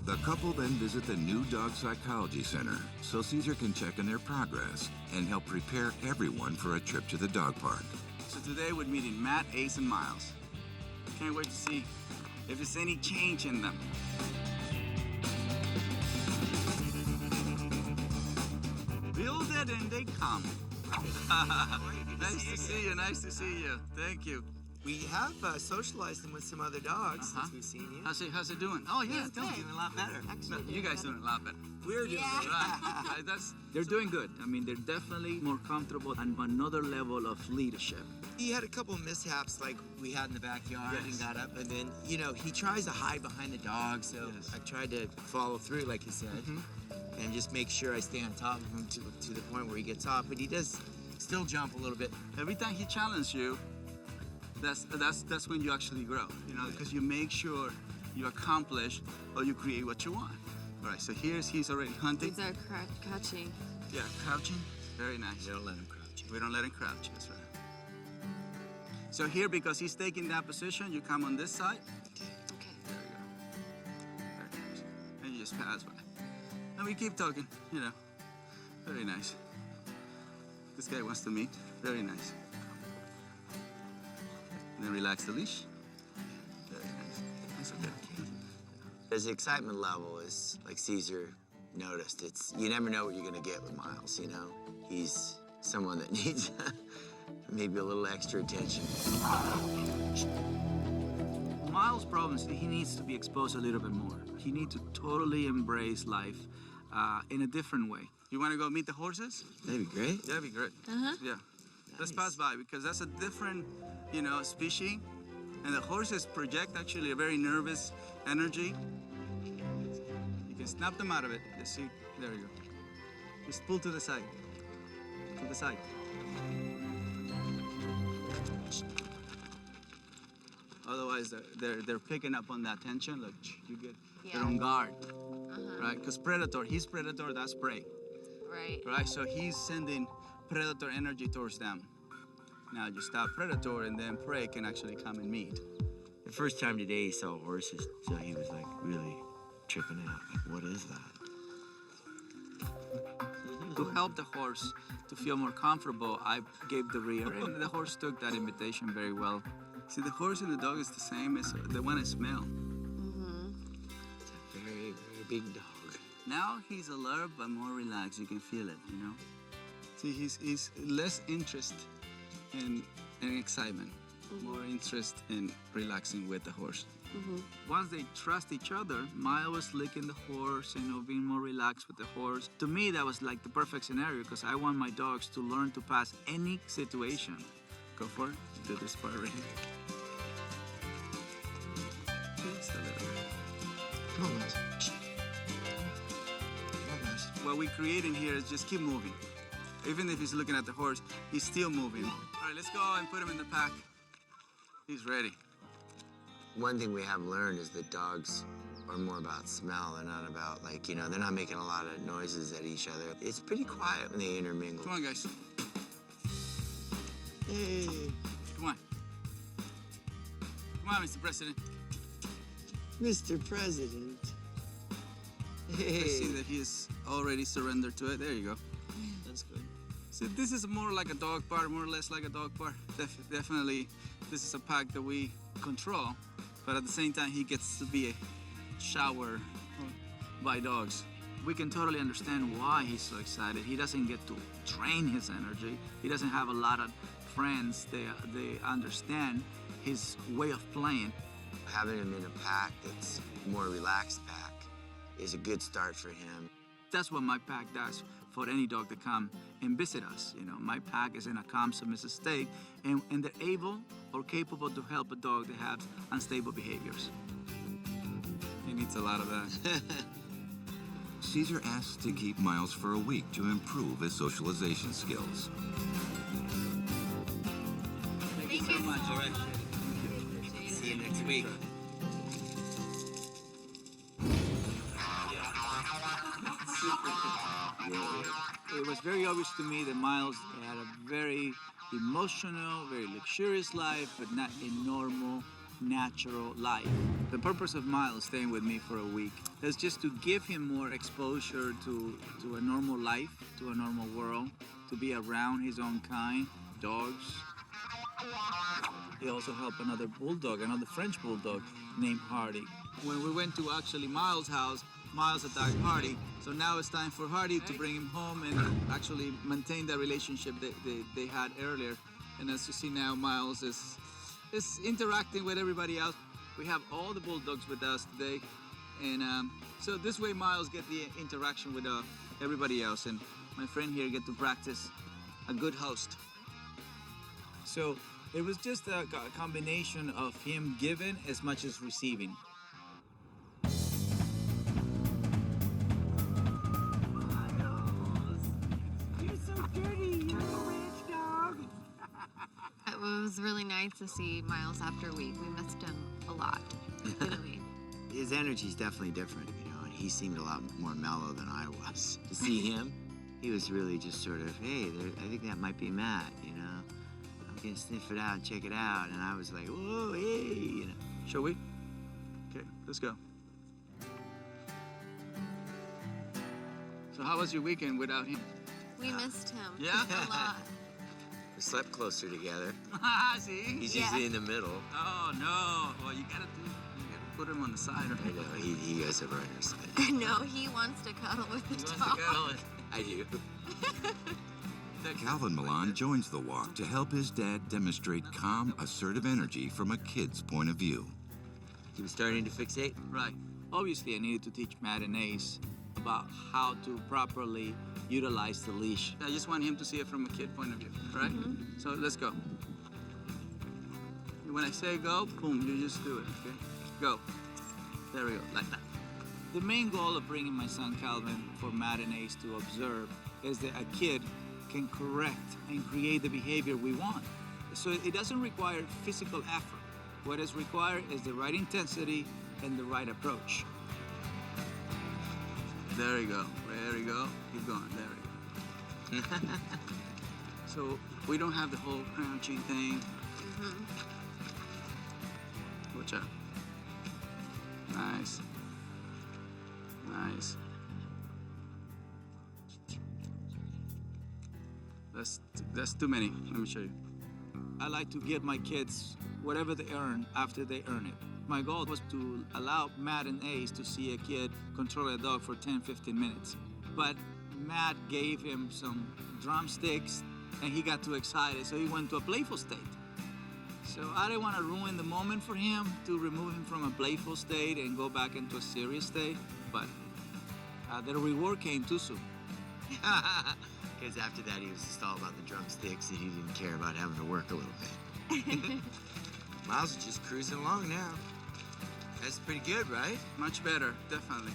The couple then visit the new dog psychology center so Cesar can check on their progress and help prepare everyone for a trip to the dog park. So today we're meeting Matt, Ace, and Miles. Can't wait to see if there's any change in them. Build it and they come. Nice to see you, nice to see you. Thank you. We have socialized him with some other dogs since we've seen you. How's it doing? Oh, yeah, it's doing a lot better. You guys doing a lot better. We're doing Right. They're doing good. I mean, they're definitely more comfortable and another level of leadership. He had a couple of mishaps like we had in the backyard and got up, and then, you know, he tries to hide behind the dog, so I tried to follow through, like he said, and just make sure I stay on top of him to the point where he gets off, but he does still jump a little bit. Every time he challenges you, that's when you actually grow, you know, because you make sure you accomplish or you create what you want. All right, so he's already hunting. These are crouching. Yeah, crouching. Very nice. You don't let him crouch. We don't let him crouch, that's right. So here, because he's taking that position, you come on this side. Okay. There you go. Very nice. And you just pass by. And we keep talking, you know. Very nice. This guy wants to meet. Very nice. And then relax the leash. Very nice. That's okay. His excitement level is, like Cesar noticed, you never know what you're gonna get with Miles, you know? He's someone that needs maybe a little extra attention. Miles' problem is he needs to be exposed a little bit more. He needs to totally embrace life in a different way. You wanna go meet the horses? That'd be great. That'd be great. Yeah. Let's pass by, because that's a different, you know, species. And the horses project actually a very nervous energy. You can snap them out of it. Just see, there you go. Just pull to the side. To the side. Otherwise, they're picking up on that tension. Like, you get, they're on guard, right? Because he's predator, that's prey. Right. Right, so he's sending predator energy towards them. Now you stop predator and then prey can actually come and meet. The first time today he saw horses, so he was like really tripping out. Like, what is that? To help the horse to feel more comfortable, I gave the rear, and the horse took that invitation very well. See, the horse and the dog is the same as they want to smell. It's a very, very big dog. Now he's alert but more relaxed. You can feel it, you know. See, he's less interest in excitement, more interest in relaxing with the horse. Once they trust each other, Maya was licking the horse, you know, being more relaxed with the horse. To me, that was like the perfect scenario, because I want my dogs to learn to pass any situation. Go for it. Do this part right here. Just a little bit. Come on, guys. What we create in here is just keep moving. Even if he's looking at the horse, he's still moving. All right, let's go and put him in the pack. He's ready. One thing we have learned is that dogs are more about smell. They're not about, like, you know, they're not making a lot of noises at each other. It's pretty quiet when they intermingle. Come on, guys. Hey. Come on. Come on, Mr. President. Mr. President. Hey. I see that he's already surrendered to it. There you go. That's good. So this is more like a dog park, more or less like a dog park. Definitely, this is a pack that we control, but at the same time, he gets to be showered by dogs. We can totally understand why he's so excited. He doesn't get to drain his energy. He doesn't have a lot of friends. They understand his way of playing. Having him in a pack that's more relaxed pack, is a good start for him. That's what my pack does for any dog to come and visit us. You know, my pack is in a calm, submissive state, and they're able or capable to help a dog that has unstable behaviors. He needs a lot of that. Cesar asks to keep Miles for a week to improve his socialization skills. Thank you so much. All right. See you next week. It was very obvious to me that Miles had a very emotional, very luxurious life, but not a normal, natural life. The purpose of Miles staying with me for a week is just to give him more exposure to a normal life, to a normal world, to be around his own kind, dogs. He also helped another bulldog, another French bulldog named Hardy. When we went to actually Miles' house, Miles attacked Hardy. So now it's time for Hardy to bring him home and actually maintain that relationship that they had earlier. And as you see now, Miles is interacting with everybody else. We have all the bulldogs with us today. And so this way Miles get the interaction with everybody else. And my friend here get to practice a good host. So it was just a combination of him giving as much as receiving. It was really nice to see Miles after a week. We missed him a lot, really. His energy's definitely different, you know, and he seemed a lot more mellow than I was. To see him, he was really just sort of, hey, I think that might be Matt, you know. I'm gonna sniff it out and check it out. And I was like, whoa, hey, you know. Shall we? Okay, let's go. So how was your weekend without him? We missed him Yeah? a lot. We slept closer together. See? He's usually in the middle. Oh, no. Well, you gotta put him on the side. I know, he goes over on your side. No, he wants to cuddle with the dog. He wants to cuddle. I do. Calvin Millan joins the walk to help his dad demonstrate calm, assertive energy from a kid's point of view. He was starting to fixate? Right. Obviously, I needed to teach Matt and Ace about how to properly utilize the leash. I just want him to see it from a kid point of view, right? Mm-hmm. So let's go. When I say go, boom, you just do it, okay? Go. There we go, like that. The main goal of bringing my son Calvin for Matt and Ace to observe is that a kid can correct and create the behavior we want. So it doesn't require physical effort. What is required is the right intensity and the right approach. There you go, there you go. Keep going, there you go. So we don't have the whole crouching thing. Mm-hmm. Watch out. Nice. Nice. That's too many. Let me show you. I like to give my kids whatever they earn after they earn it. My goal was to allow Matt and Ace to see a kid control a dog for 10, 15 minutes. But Matt gave him some drumsticks and he got too excited, so he went to a playful state. So I didn't want to ruin the moment for him to remove him from a playful state and go back into a serious state, but the reward came too soon. Because after that, he was just all about the drumsticks and he didn't care about having to work a little bit. Miles is just cruising along now. That's pretty good, right? Much better, definitely.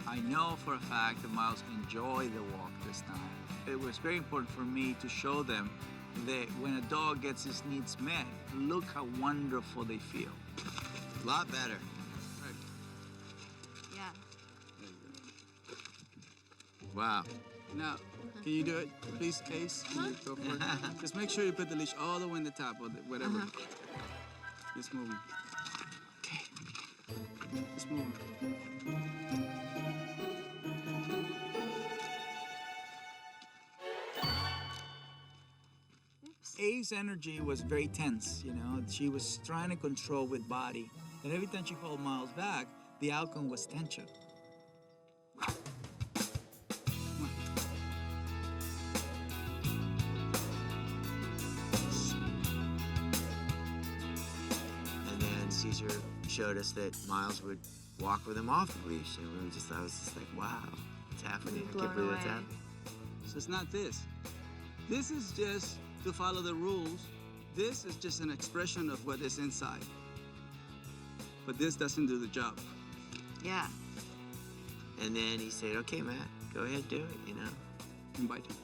I know for a fact that Miles enjoyed the walk this time. It was very important for me to show them that when a dog gets his needs met, look how wonderful they feel. A lot better. Right. Yeah. Wow. Now, can you do it, please, Ace? Can you go for it? Just make sure you put the leash all the way in the top of it, whatever. Just move him. Okay. Just move him. Ace's energy was very tense, you know. She was trying to control with body. And every time she pulled Miles back, the outcome was tension. And then Cesar showed us that Miles would walk with him off the leash. And I was just like, wow, it's happening. I can't believe that's happening. So it's not this. This is just to follow the rules. This is just an expression of what is inside. But this doesn't do the job. Yeah. And then he said, okay, Matt, go ahead, do it, you know. Invite him.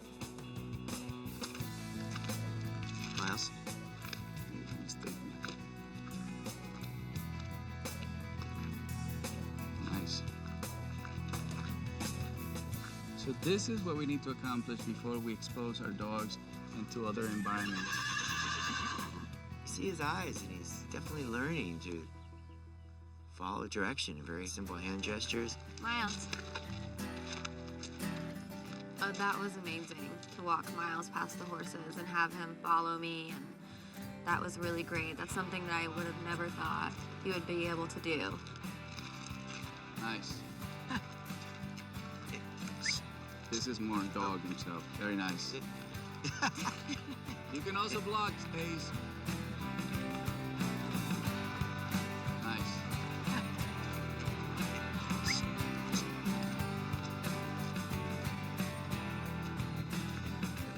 Miles. Nice. So this is what we need to accomplish before we expose our dogs into other environments. You see his eyes, and he's definitely learning to follow direction in very simple hand gestures. Miles. Oh, that was amazing to walk Miles past the horses and have him follow me, and that was really great. That's something that I would have never thought he would be able to do. Nice. This is more dog himself. Very nice. You can also block space. Nice.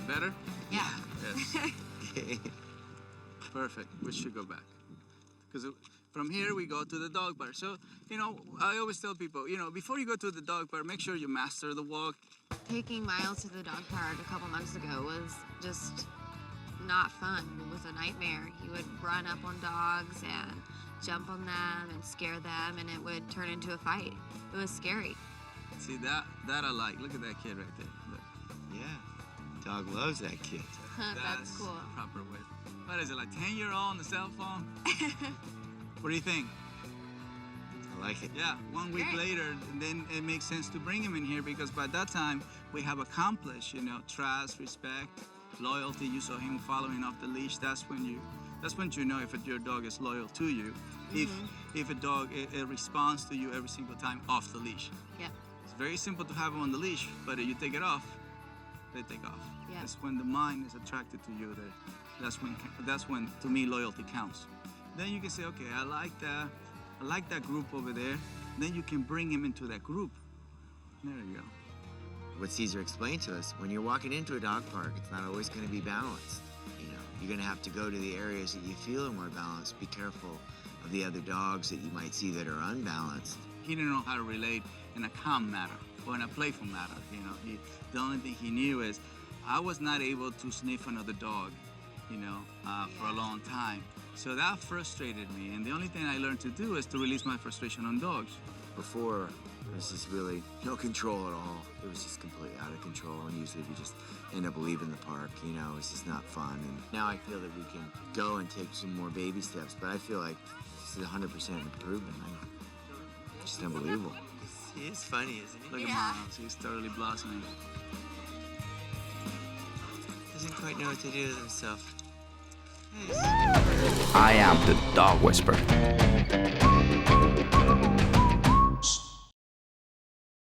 Better? Yeah. Yes. Perfect. We should go back. Because from here we go to the dog park. So, you know, I always tell people, you know, before you go to the dog park, make sure you master the walk. Taking Miles to the dog park a couple months ago was just not fun. It was a nightmare. He would run up on dogs and jump on them and scare them, and it would turn into a fight. It was scary. See, that I like. Look at that kid right there. Look. Yeah. Dog loves that kid. That's cool. The proper way. What is it, like 10-year-old on the cell phone? What do you think? I like it. Yeah, 1 week later, then it makes sense to bring him in here because by that time we have accomplished, you know, trust, respect, loyalty. You saw him following off the leash. That's when you know if your dog is loyal to you. If a dog it responds to you every single time off the leash. Yeah. It's very simple to have them on the leash, but if you take it off, they take off. Yeah. That's when the mind is attracted to you. That's when to me loyalty counts. Then you can say, okay, I like that group over there. Then you can bring him into that group. There you go. What Cesar explained to us, when you're walking into a dog park, it's not always going to be balanced. You know, you're going to have to go to the areas that you feel are more balanced. Be careful of the other dogs that you might see that are unbalanced. He didn't know how to relate in a calm manner or in a playful manner. You know, the only thing he knew is I was not able to sniff another dog, you know, for a long time. So that frustrated me, and the only thing I learned to do is to release my frustration on dogs. Before, there was just really no control at all. It was just completely out of control, and usually we just end up leaving the park, you know, it's just not fun. And now I feel that we can go and take some more baby steps, but I feel like this is 100% improvement. It's just unbelievable. He is funny, isn't he? Look at Miles, he's totally blossoming. Doesn't quite know what to do with himself. I am the Dog Whisperer.